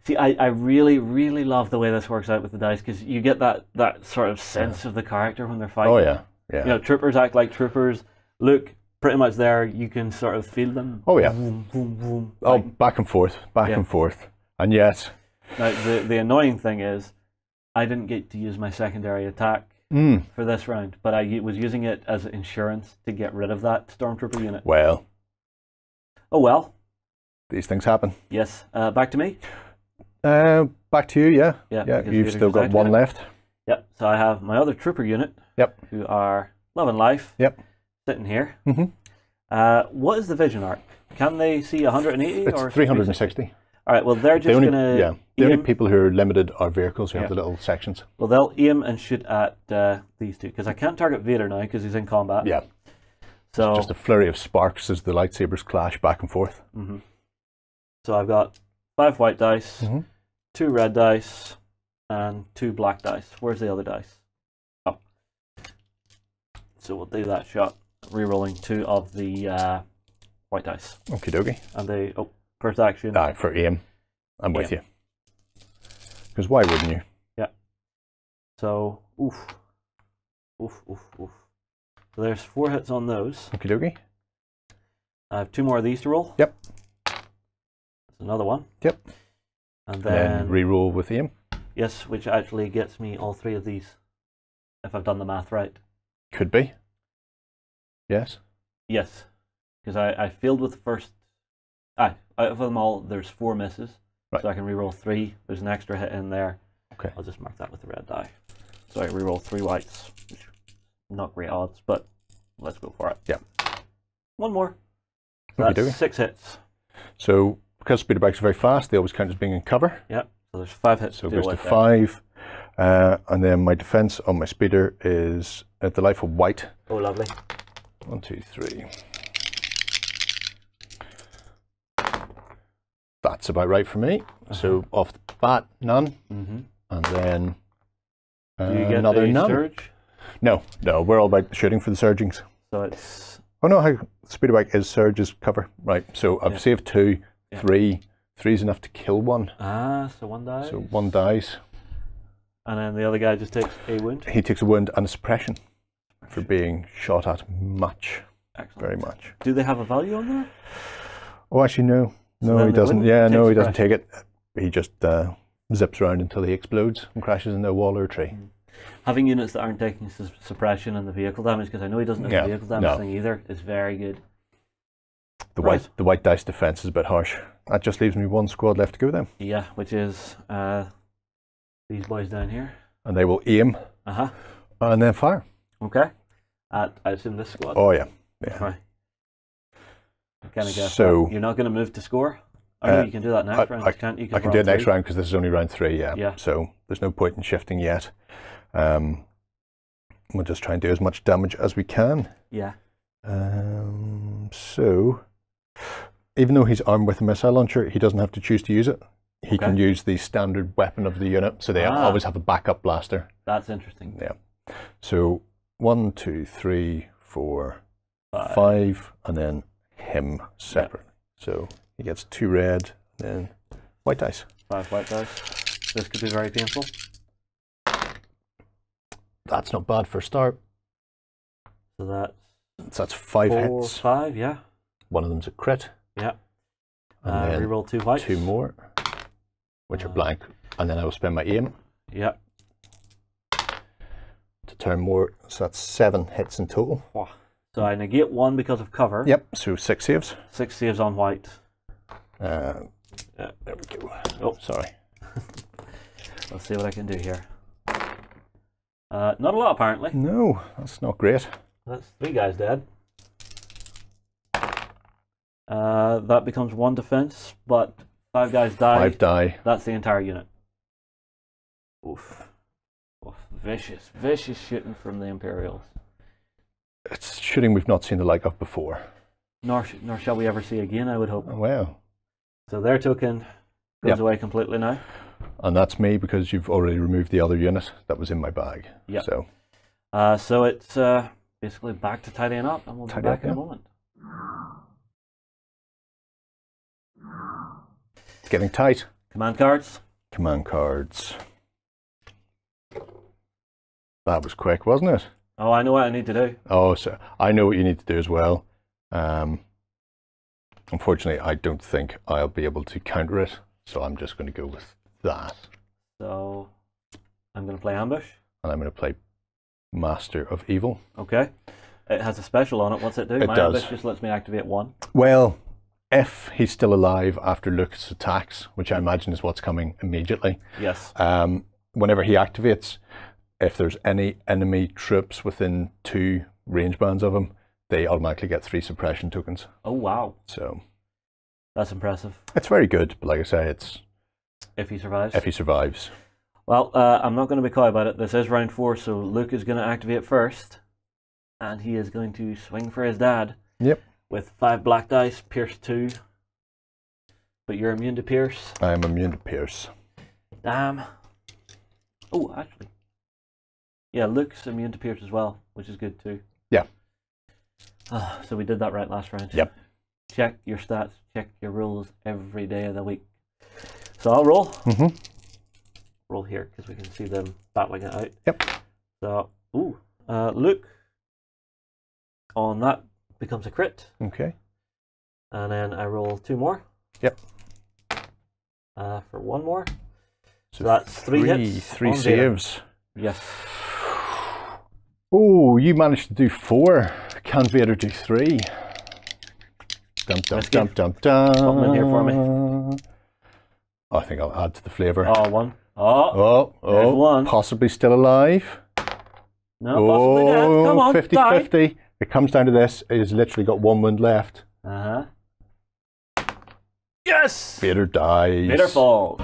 See, I really, really love the way this works out with the dice, because you get that sort of sense of the character when they're fighting. Oh, yeah. Yeah. You know, troopers act like troopers. Luke, pretty much there, you can sort of feel them. Oh, yeah. Boom, boom, boom. Oh, back and forth, back Yeah. and forth. And yet, Now, the annoying thing is, I didn't get to use my secondary attack for this round, but I was using it as insurance to get rid of that Stormtrooper unit. well, Oh well. these things happen. Yes. Back to me. Back to you, yeah. Yeah, Yeah, because you've Vader still goes got out 1 here. left. Yep. So I have my other trooper unit. Yep. Who are loving life. Yep. Sitting here. Mm-hmm. What is the vision arc? Can they see 180 It's or 360. All right. Well, they're just gonna. The only aim. people who are limited are vehicles who have Yeah. the little sections. Well, they'll aim and shoot at these two, because I can't target Vader now because he's in combat. Yeah. So Just a flurry of sparks as the lightsabers clash back and forth. So I've got 5 white dice, Mhm. 2 red dice, and 2 black dice. Where's the other dice? Oh. So we'll do that shot, re-rolling 2 of the white dice. Okie dokie. And they, first action. Aye, for aim. I'm with Aim. you. Because why wouldn't you? Yeah. So, oof. Oof, oof, oof. So there's 4 hits on those. Okie dokie. I have 2 more of these to roll. Yep. That's another one. Yep. And Then then, re-roll with aim. yes, which actually gets me all 3 of these, if I've done the math right. Could be. Yes. Yes, because I failed with the first. Out of them all, there's 4 misses, Right. so I can re-roll 3. There's an extra hit in there. Okay. I'll just mark that with the red die. So I re-roll 3 whites, which not great odds, but let's go for it. Yeah. 1 more. So Okey-dokey. that's 6 hits. So, because speeder bikes are very fast, they always count as being in cover. Yep. So there's 5 hits. So it to deal goes to with there. 5. And then my defense on my speeder is at the life of white. Oh, lovely. 1, 2, 3. That's about right for me. So off the bat, none. Mm-hmm. And then Do you get another a none. surge? No, we're all about shooting for the surgings. So it's Oh no, how speeder bike is surge is cover. Right, so I've Yeah. saved 2, Yeah. 3. 3 is enough to kill 1. so 1 dies. So 1 dies. And then the other guy just takes a wound? He takes a wound and a suppression for being shot at much. Excellent. Very much. Do they have a value on there? Oh, actually, no. So No, he doesn't. Yeah, no, he doesn't suppression. take it. He just zips around until he explodes and crashes into a wall or a tree. Having units that aren't taking suppression and the vehicle damage, because I know he doesn't have the vehicle damage thing either, is very good. The white dice defense is a bit harsh. That just leaves me one squad left to go then. Yeah, which is these boys down here. And they will aim and then fire. Okay. I assume this squad. Oh, yeah. Yeah. Right. I kind of guess So that. You're not going to move to score? Oh, no, you can do that next round. Can't you? I can do it next round because this is only round 3, Yeah. So there's no point in shifting yet. We'll just try and do as much damage as we can. Yeah. So, even though he's armed with a missile launcher, he doesn't have to choose to use it. He can use the standard weapon of the unit, so they always have a backup blaster. That's interesting. Yeah. So 1, 2, 3, 4, 5, and then him separate. Yep. So he gets 2 red, then white dice. 5 white dice. This could be very painful. That's not bad for a start. So that's 5 4, hits. 5, yeah. One of them's a crit. Yeah. And then reroll 2 whites. 2 more, which are blank. And then I will spend my aim. Yeah. To turn more, so that's 7 hits in total. Wow. So I negate 1 because of cover. Yep, so 6 saves. 6 saves on white. Yeah, there we go. Oh, sorry. Let's see what I can do here. Not a lot, apparently. No, that's not great. That's 3 guys dead. That becomes 1 defense, but 5 guys die. 5 die. That's the entire unit. Oof. Oof. Vicious, vicious shooting from the Imperials. It's shooting we've not seen the like of before. Nor shall we ever see again, I would hope. Wow. So their token goes away completely now. And that's me because you've already removed the other unit that was in my bag. Yeah. So, so it's basically back to tidying up, and we'll be back in a moment. It's getting tight. Command cards. Command cards. That was quick, wasn't it? Oh, I know what I need to do. Oh, so I know what you need to do as well. Unfortunately, I don't think I'll be able to counter it, so I'm just going to go with that. So I'm going to play ambush. And I'm going to play Master of Evil. Okay. It has a special on it. What's it do? It My does. ambush just lets me activate 1. Well, if he's still alive after Lucas attacks, which I imagine is what's coming immediately. Yes. Whenever he activates, if there's any enemy troops within 2 range bands of him, they automatically get 3 suppression tokens. Oh, wow. So that's impressive. It's very good, but like I say, it's if he survives. If he survives. Well, I'm not going to be coy about it. This is round 4, so Luke is going to activate first, and he is going to swing for his dad. Yep. With 5 black dice, pierce 2. But you're immune to pierce. I'm immune to pierce. Damn. Oh, actually. Yeah, Luke's immune to pierce as well, which is good too. Yeah. So we did that right last round. Yep. Check your stats, check your rules every day of the week. So I'll roll. Mm-hmm. Roll here because we can see them battling it out. Yep. So, Luke on that becomes a crit. Okay. And then I roll 2 more. Yep. For 1 more. So that's 3 hits. 3 saves. Yes. Oh, you managed to do 4. Can Vader do 3? Dum dum dum dum dum. Something in here for me. I think I'll add to the flavour. Oh, 1. Oh, oh, 1. Possibly still alive. No, possibly dead. Come on, 50-50. It comes down to this. It has literally got 1 wound left. Yes! Vader dies. Vader falls.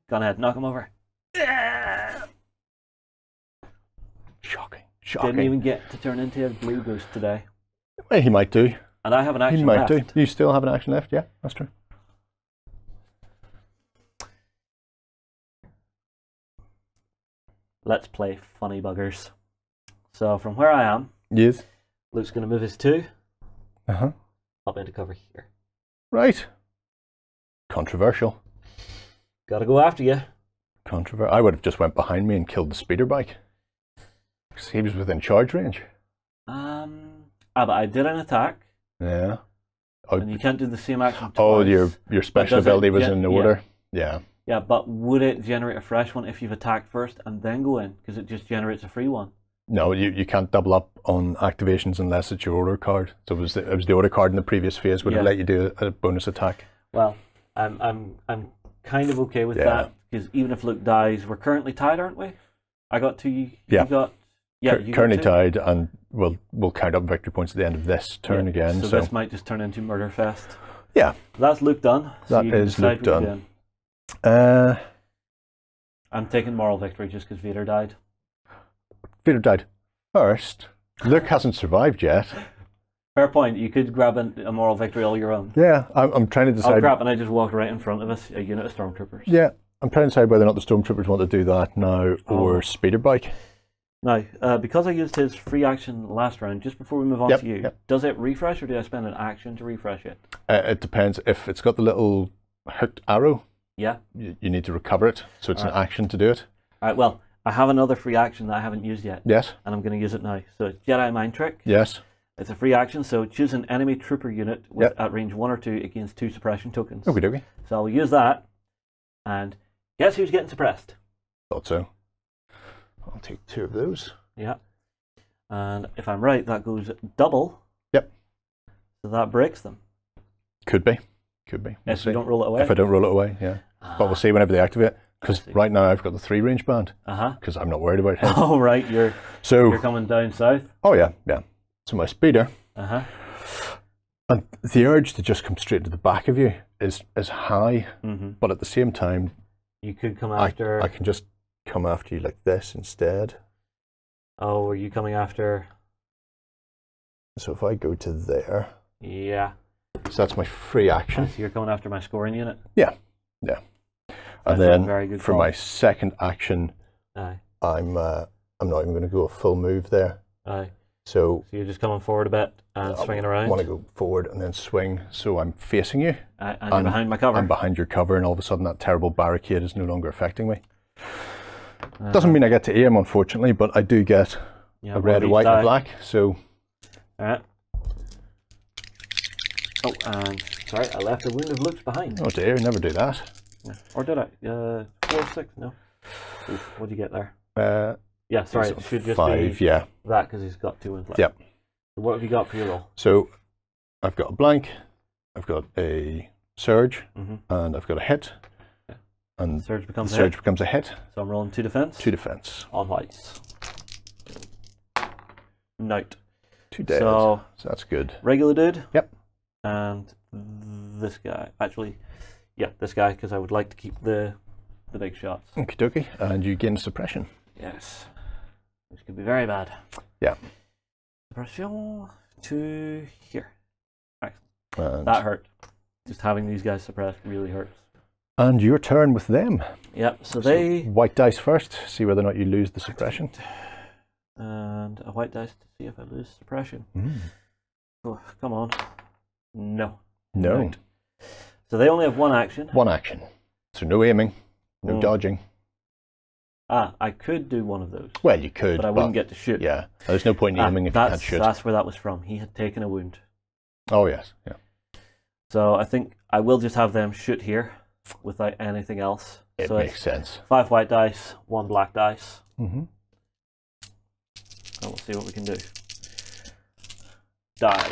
Go ahead, knock him over. Yeah! Shocking. Shocking. Didn't even get to turn into a blue ghost today. Well, he might do. And I have an action He might left. do. You still have an action left? Yeah, that's true. Let's play funny buggers. So from where I am, Yes. Luke's going to move his 2 Uh-huh. up into cover here. Right. Controversial. Gotta go after you. I would have just went behind me and killed the speeder bike. Because he was within charge range. But I did an attack. Yeah. And you can't do the same action twice. Oh, your special ability was in order? Yeah. Yeah, but would it generate a fresh one if you've attacked first and then go in? Because it just generates a free one. No, you can't double up on activations unless it's your order card. So it was the order card in the previous phase would have let you do a bonus attack. Well, I'm kind of okay with that, because even if Luke dies, we're currently tied, aren't we? I got 2. You got. Yeah, you currently got 2. tied, and we'll count up victory points at the end of this turn again. So this might just turn into Murder Fest. Yeah. That's Luke done. So that is Luke done. I'm taking moral victory just because Vader died. Vader died first. Luke hasn't survived yet. Fair point. You could grab a moral victory all your own. Yeah, I'm trying to decide. Oh crap, and I just walked right in front of us, a unit of Stormtroopers. Yeah, I'm trying to decide whether or not the Stormtroopers want to do that now or speeder bike. Now, because I used his free action last round, just before we move on to you, does it refresh or do I spend an action to refresh it? It depends. If it's got the little hooked arrow, you need to recover it, so it's an action to do it. All right, well, I have another free action that I haven't used yet. Yes. And I'm going to use it now. So it's Jedi Mind Trick. Yes. It's a free action, so choose an enemy trooper unit at range 1 or 2 against 2 suppression tokens. Okie dokie. So I'll use that, and guess who's getting suppressed? Thought so. I'll take 2 of those. Yeah. And if I'm right, that goes double. Yep. So that breaks them. Could be. Could be. We'll if you don't roll it away? If I don't roll it away, yeah. But we'll see whenever they activate. Because right now I've got the 3 range band. Because I'm not worried about him. Oh, right. You're coming down south. Oh, yeah. Yeah. So my speeder. And the urge to just come straight to the back of you is high. But at the same time, you could come after. I can just come after you like this instead. Oh, are you coming after? So if I go to there. Yeah. So that's my free action. So you're coming after my scoring unit? Yeah. Yeah. And then for my second action, I'm not even going to go a full move there. So you're just coming forward a bit and swinging around? I want to go forward and then swing, so I'm facing you. And you're behind my cover? I'm behind your cover, and all of a sudden that terrible barricade is no longer affecting me. Doesn't mean I get to aim, unfortunately, but I do get a red, a white, and a black, so... Alright. Oh, and sorry, I left a wound of Luke's behind. Oh dear, never do that. Yeah. Or did I? 4, 6, no. Oof, what do you get there? Yeah, sorry, it should just 5, be that because he's got 2 wounds left. Yep. So what have you got for your roll? So I've got a blank, I've got a surge, and I've got a hit. Okay. And the surge becomes a hit. So I'm rolling 2 defense. 2 defense. On whites. Note. 2 dead. So that's good. Regular dude. Yep. And this guy. Actually, yeah, this guy, because I would like to keep the big shots. Okie dokie. And you gain suppression. Yes. Which could be very bad. Yeah. Suppression to here. And that hurt. Just having these guys suppressed really hurts. And your turn with them. Yep, so they... white dice first, see whether or not you lose the suppression. And a white dice to see if I lose suppression. Oh, come on. No. No. Right. So they only have 1 action. 1 action. So no aiming, no dodging. I could do one of those. Well, you could. But I wouldn't get to shoot. Yeah, there's no point in aiming if you can't shoot. That's where that was from. He had taken a wound. Oh, yes. Yeah. So I think I will just have them shoot here without anything else. It makes sense. 5 white dice, 1 black dice. And we'll see what we can do. Die.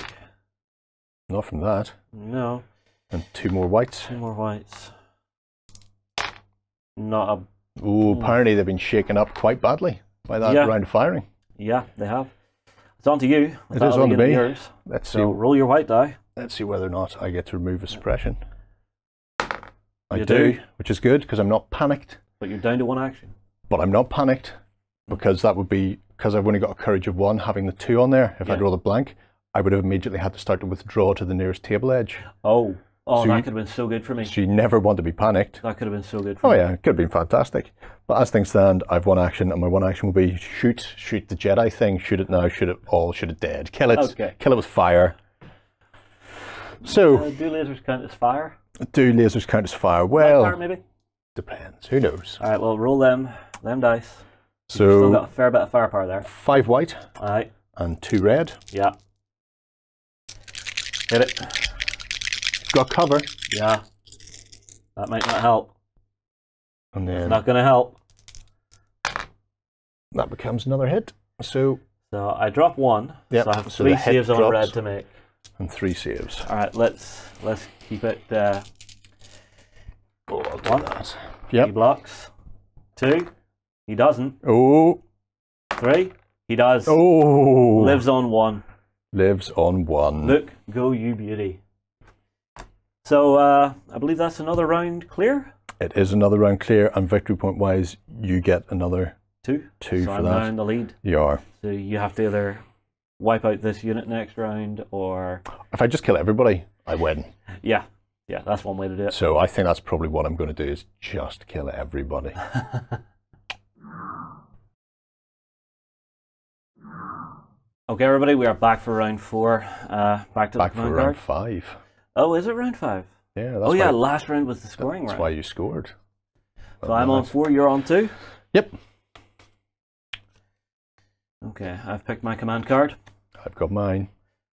Not from that. No. And 2 more whites. 2 more whites. Not a... Ooh, apparently they've been shaken up quite badly by that round of firing. Yeah, they have. It's on to you. It is on to me. Yours. Let's so see. Roll your white die. Let's see whether or not I get to remove a suppression. I do, which is good because I'm not panicked. But you're down to 1 action. But I'm not panicked because that would be, because I've only got a courage of 1, having the 2 on there. If I'd rolled a blank, I would have immediately had to start to withdraw to the nearest table edge. Oh, so that could have been so good for me. So you never want to be panicked. That could have been so good for me. Oh yeah, it could have been fantastic. But as things stand, I've 1 action, and my 1 action will be shoot the Jedi thing, shoot it now, shoot it all, shoot it dead, kill it, kill it with fire. So do lasers count as fire? Do lasers count as fire? Well, fire maybe. Depends. Who knows? All right, well, roll them dice. So You've still got a fair bit of firepower there. 5 white. All right. And 2 red. Yeah. Hit it. Got cover. Yeah. That might not help. And then It's not going to help. that becomes another hit. So I drop 1. Yep. So I have So 3 the hit saves on drops. red to make. and 3 saves. All right, let's keep it. Oh, I'll do 1. that. He Yep. blocks. 2. He doesn't. Oh. 3. He does. Oh. Lives on 1. Lives on 1. Look, go you beauty. So I believe that's another round clear. It is another round clear, and victory point wise, you get another 2. 2 So for I'm that. now in the lead. You are. So you have to either wipe out this unit next round, or If I just kill everybody, I win. yeah, that's one way to do it. So I think that's probably what I'm going to do, is just kill everybody. Okay, everybody, we are back for round 4. Back to Back the for command round card. 5. Oh, is it round 5? Yeah. That's Oh yeah, why, last round was the scoring that's round. why you scored. So I'm on 4, you're on 2. Yep. Okay, I've picked my command card. I've got mine,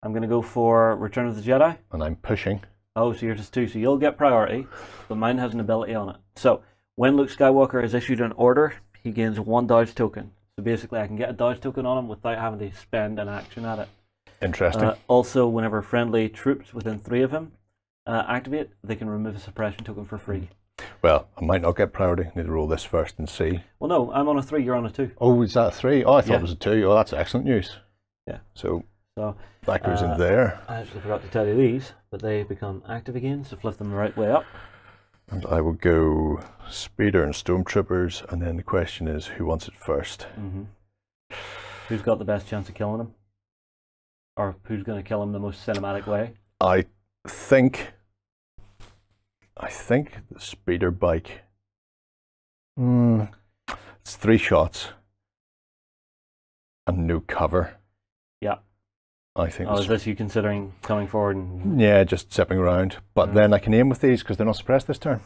I'm going to go for Return of the Jedi. and I'm pushing. Oh, so yours is 2, so you'll get priority, but mine has an ability on it. So, when Luke Skywalker is issued an order, he gains 1 dodge token. So basically I can get a dodge token on him without having to spend an action at it. Interesting. Also, whenever friendly troops within 3 of him activate, they can remove a suppression token for free. Well, I might not get priority. Need to roll this first and see. Well, no, I'm on a 3, you're on a 2. Oh, is that a 3? Oh, I thought Yeah. it was a 2. Oh, that's excellent news. Yeah. So So that goes in there. I actually forgot to tell you these, but they become active again, so flip them the right way up. And I will go Speeder and Stormtroopers, and then the question is, who wants it first? Who's got the best chance of killing him? Or who's going to kill him the most cinematic way? I think the Speeder bike. It's 3 shots and no cover. Yeah. I think. Oh, is this you considering coming forward and... Yeah, just zipping around. But then I can aim with these because they're not suppressed this turn.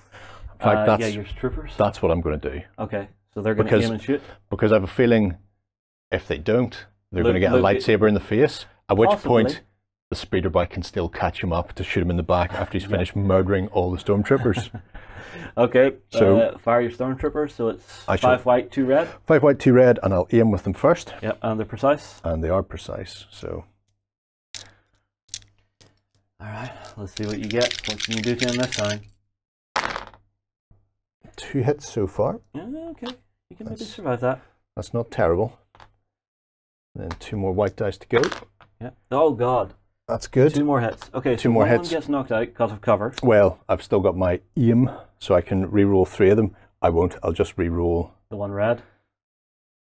In fact, yeah, your troopers? that's what I'm going to do. Okay, so they're going to aim and shoot? Because I have a feeling if they don't, they're going to get a Luke- lightsaber in the face, at which Possibly. point the speeder bike can still catch him up to shoot him in the back after he's finished murdering all the stormtroopers. Okay, So- fire your stormtroopers, so it's I 5 shall- white, 2 red. 5 white, 2 red, and I'll aim with them first. Yep, and they're precise. And they are precise, so... Alright, let's see what you get. What can you do to him this time? 2 hits so far. Yeah, okay, you can maybe survive that. That's not terrible. And then 2 more white dice to go. Yeah. Oh god. That's good. 2 more hits. Okay, so 2 more one hits. gets knocked out because of cover. Well, I've still got my aim, so I can re-roll 3 of them. I won't. I'll just re-roll The one red.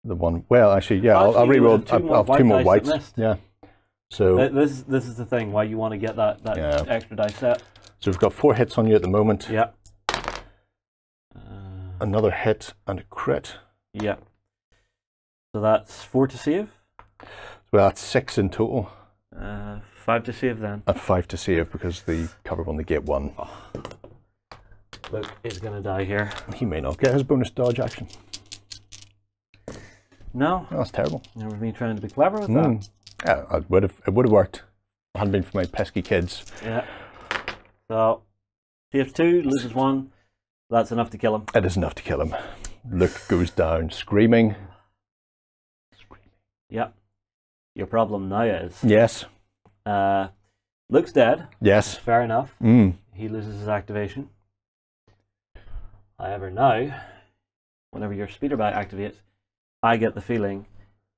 the one. Well, actually, yeah, I'll Actually, you re-roll. have 2 more I'll have 2 white more dice that whites. missed. Yeah. So, This is the thing, why you want to get that Yeah. extra dice set. so we've got 4 hits on you at the moment. Yeah. Another hit and a crit. Yeah. So that's 4 to save. Well, that's 6 in total, 5 to save then. and 5 to save because the cover on the gate 1. Luke is going to die here. He may not get his bonus dodge action. No, Oh, that's terrible. never been trying to be clever with that. Yeah, it would have worked. If it hadn't been for my pesky kids. Yeah. So, saves 2, loses 1. That's enough to kill him. It is enough to kill him. Luke goes down screaming. Yeah. Your problem now is, Yes. Luke's dead. Yes. Fair enough. He loses his activation. However, now, whenever your speeder bike activates, I get the feeling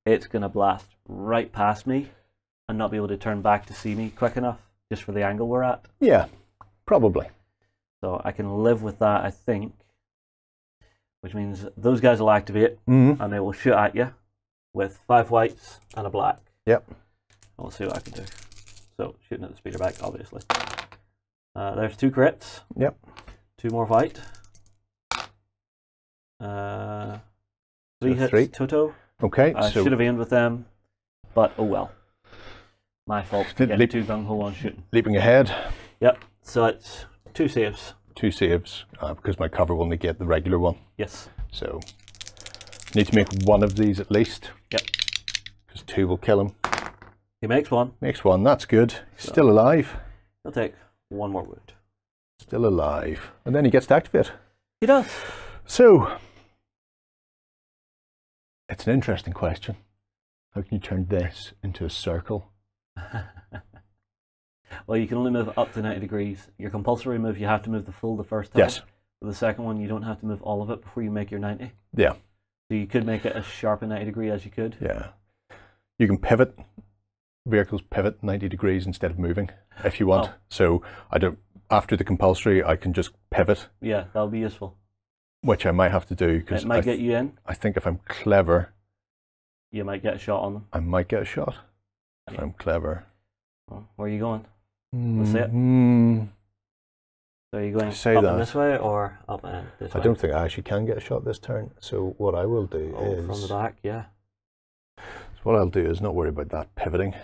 it's going to blast right past me and not be able to turn back to see me quick enough, just for the angle we're at. Yeah, probably. So I can live with that, I think. Which means those guys will activate and they will shoot at you with 5 whites and a black. Yep. We'll see what I can do. So, shooting at the speeder bike, obviously. There's 2 crits. Yep. 2 more white. 3 hits 3. Toto. Okay, I so should have aimed with them, but oh well. My fault for getting too gung-ho on shooting. leaping ahead. Yep, so it's 2 saves. 2 saves because my cover will negate the regular one. Yes. So need to make one of these at least. Yep. Because 2 will kill him. He makes one. Makes one. That's good. He's still alive. He'll take 1 more wound. Still alive. And then he gets to activate. He does. So it's an interesting question. How can you turn this into a circle? Well, you can only move up to 90 degrees. Your compulsory move, you have to move the full the first time. Yes. For the second one, you don't have to move all of it before you make your 90. Yeah. So you could make it as sharp a 90 degree as you could. Yeah. You can pivot. Vehicles pivot 90 degrees instead of moving if you want. So I don't. After the compulsory, I can just pivot. Yeah, that'll be useful. Which I might have to do because it might get you in. I think if I'm clever, you might get a shot on them. I might get a shot if I'm clever. Well, where are you going? Let's see it. So are you going up and this way or up and this way? I don't think I actually can get a shot this turn. So what I will do is from the back, yeah. So what I'll do is not worry about that pivoting.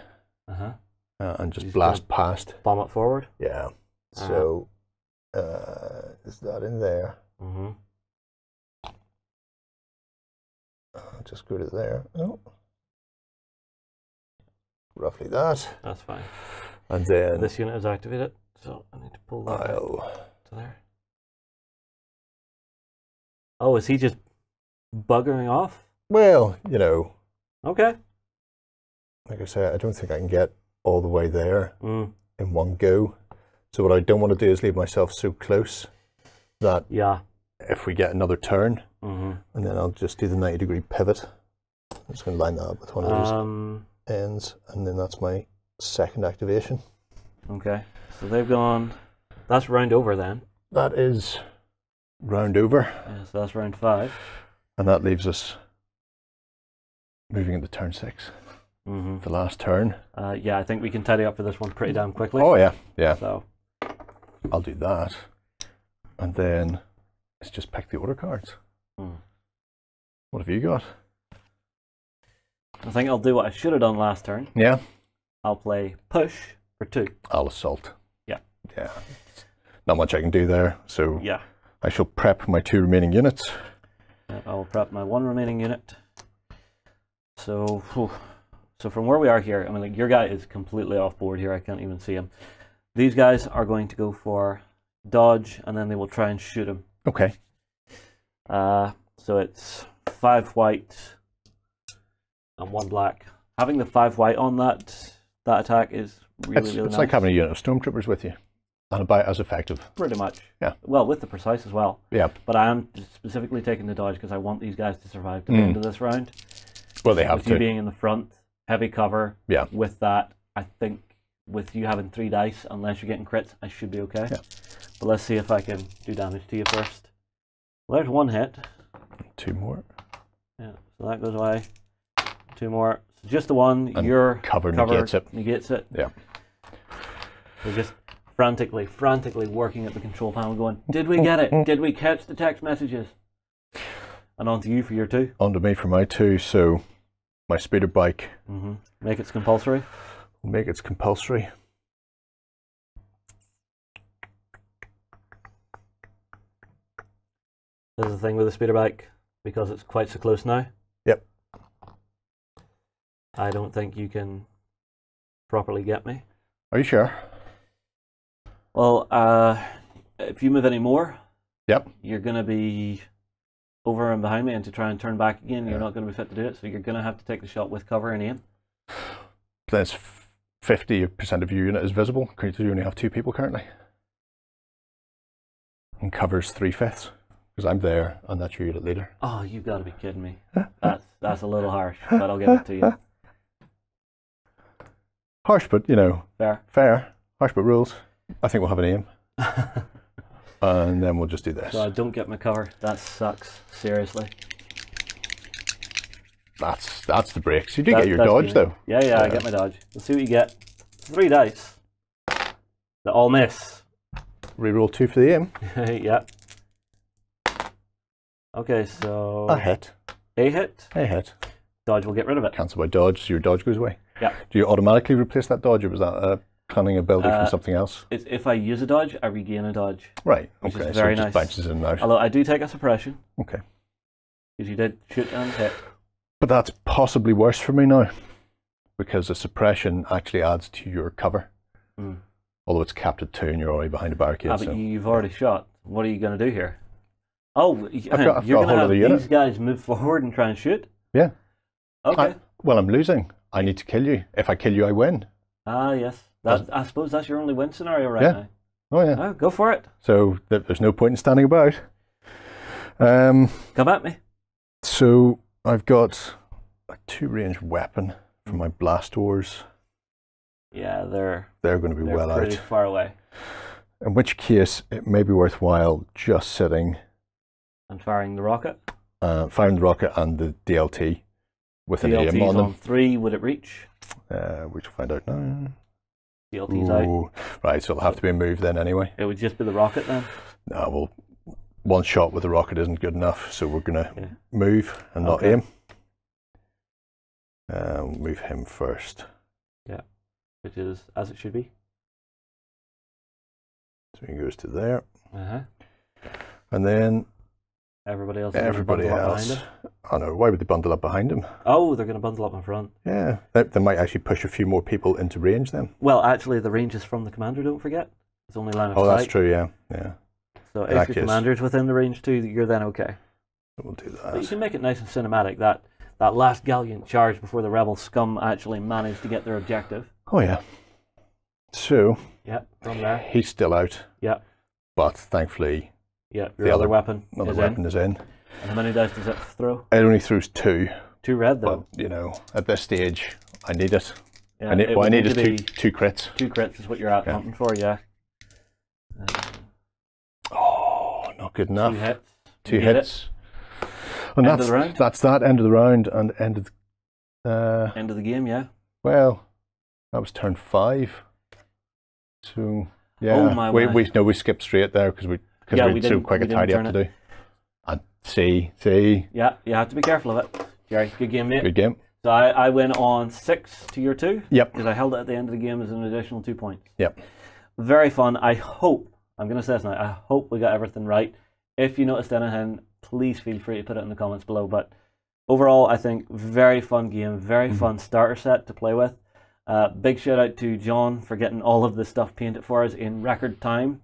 And just blast past. Bomb it forward. Yeah. So is that in there? I'll just go to there. Oh. Roughly that. That's fine. And then this unit is activated, so I need to pull that to there. Oh, is he just buggering off? Well, you know. Okay. Like I say, I don't think I can get all the way there in one go. So what I don't want to do is leave myself so close that if we get another turn, and then I'll just do the 90-degree pivot. I'm just going to line that up with one of those ends, and then that's my second activation. Okay, so they've gone. That's round over then. That is round over. Yeah, so that's round 5. And that leaves us moving into turn 6. The last turn. Yeah, I think we can tidy up for this one pretty damn quickly. Oh yeah, yeah. So I'll do that, and then let's just pick the order cards. What have you got? I think I'll do what I should have done last turn. Yeah. I'll play push for 2. I'll assault. Yeah. Yeah. Not much I can do there, so yeah. I shall prep my 2 remaining units. Yeah, I will prep my 1 remaining unit. So, so from where we are here, I mean, like your guy is completely off board here. I can't even see him. These guys are going to go for dodge, and then they will try and shoot him. Okay. So it's 5 white and 1 black. Having the 5 white on that attack is really It's nice. like having a unit of Stormtroopers with you, and about as effective. Pretty much. Yeah. Well, with the precise as well. Yeah. But I am specifically taking the dodge because I want these guys to survive to the end of this round. Well, they have with you being in the front, heavy cover. Yeah. With that, I think with you having 3 dice, unless you're getting crits, I should be okay. Yeah. But let's see if I can do damage to you first. Well, there's 1 hit. 2 more. Yeah, so that goes away. 2 more. So just the 1. And your cover negates it. Negates it. Yeah. We're just frantically working at the control panel going, did we get it? Did we catch the text messages? And on to you for your 2. On to me for my 2, so my speeder bike. Make it compulsory. We'll make it compulsory. This is the thing with the speeder bike, because it's quite so close now. Yep. I don't think you can properly get me. Are you sure? Well, if you move any more, yep, you're going to be over and behind me, and to try and turn back again, you're not going to be fit to do it, so you're going to have to take the shot with cover and aim. That's 50% of your unit is visible, because you only have 2 people currently. And covers 3/5, because I'm there, and that's your unit leader. Oh, you got to be kidding me. That's a little harsh, but I'll give it to you. Harsh, but, you know, fair. Harsh, but rules. I think we'll have an aim. And then we'll just do this. So I don't get my cover. That sucks. Seriously. That's the breaks. You do get your dodge, though. Yeah, I get my dodge. Let's see what you get. 3 dice. They all miss. Reroll 2 for the aim. Yeah. Okay, so... A hit. A hit? A hit. Dodge will get rid of it. Cancel by dodge, so your dodge goes away. Yeah. Do you automatically replace that dodge, or was that cunning ability from something else? It's if I use a dodge, I regain a dodge. Right. Which Okay. is So very it just nice. bounces in and out. Although I do take a suppression. Okay. Because you did shoot and hit. But that's possibly worse for me now, because the suppression actually adds to your cover. Mm. Although it's capped at 2 and you're already behind a barricade. But So. you've already shot. What are you going to do here? Oh, I've you're got a going to whole have other these unit. guys move forward and try and shoot? Yeah. Okay. Well, I'm losing. I need to kill you. If I kill you, I win. Ah, yes. I suppose that's your only win scenario right Yeah. now. Oh, yeah. Oh, go for it. So there's no point in standing about. Come at me. So I've got a 2-range weapon for my blast doors. Yeah, they're They're going to be well pretty out. far away. In which case, it may be worthwhile just sitting, And firing the rocket. firing the rocket and the DLT with an aim DLT's on them. on 3. Would it reach? Which we'll find out now. DLT's out. Ooh. Right, so it'll have to be a move then anyway. It would just be the rocket then. No, well, one shot with the rocket isn't good enough, so we're going to move and not Okay. aim. We'll move him first. Yeah, which is as it should be. So he goes to there. Uh-huh. And then Everybody else. everybody bundle up else. behind him. I know, why would they bundle up behind him? Oh, they're going to bundle up in front. Yeah, they might actually push a few more people into range then. Well, actually, the range is from the commander. Don't forget, it's only line of Oh, sight. that's true, yeah. Yeah, So In that if your case. commander's within the range too, you're then okay. we'll do But you that. can make it nice and cinematic. That last gallant charge before the rebel scum actually managed to get their objective. Oh, yeah. So, Yeah, from there. he's still out, Yeah, but thankfully, yeah. The Your other- other weapon another is weapon in. is in. And how many dice does it throw? It only throws 2, 2 red but, though. you know, at this stage, I need it. Yeah, I need, it what I would need to is be 2 crits. 2 crits is what you're out Okay. hunting for. Yeah. Oh, not good 2 enough. hits. 2 You get hits. And End of the round? that's that, end of the round, and end of the, End of the game. Yeah. well, that was turn 5. So, yeah, Oh, my word. we skipped straight there because we Yeah, had we so didn't- quick we a didn't tidy up turn to do. And see, Yeah, you have to be careful of it. Gerry, good game, mate. good game. So I win on 6 to your 2. Yep. Because I held it at the end of the game as an additional 2 points. Yep. Very fun. I hope, I'm going to say this now, I hope we got everything right. If you noticed anything, please feel free to put it in the comments below. But overall, I think very fun game, very fun starter set to play with. Big shout out to John for getting all of this stuff painted for us in record time.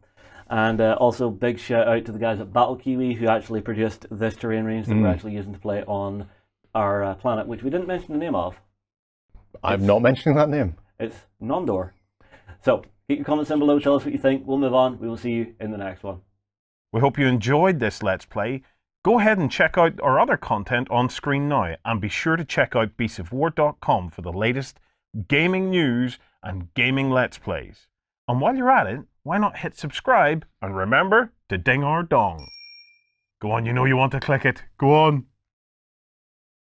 And also big shout out to the guys at Battle Kiwi who actually produced this terrain range that we're actually using to play on our planet, which we didn't mention the name of. I'm not mentioning that name. It's Nondor. So keep your comments in below, tell us what you think. We'll move on. We will see you in the next one. We hope you enjoyed this Let's Play. Go ahead and check out our other content on screen now, and be sure to check out beastsofwar.com for the latest gaming news and gaming Let's Plays. And while you're at it, why not hit subscribe and remember to ding our dong. Go on, you know you want to click it. Go on.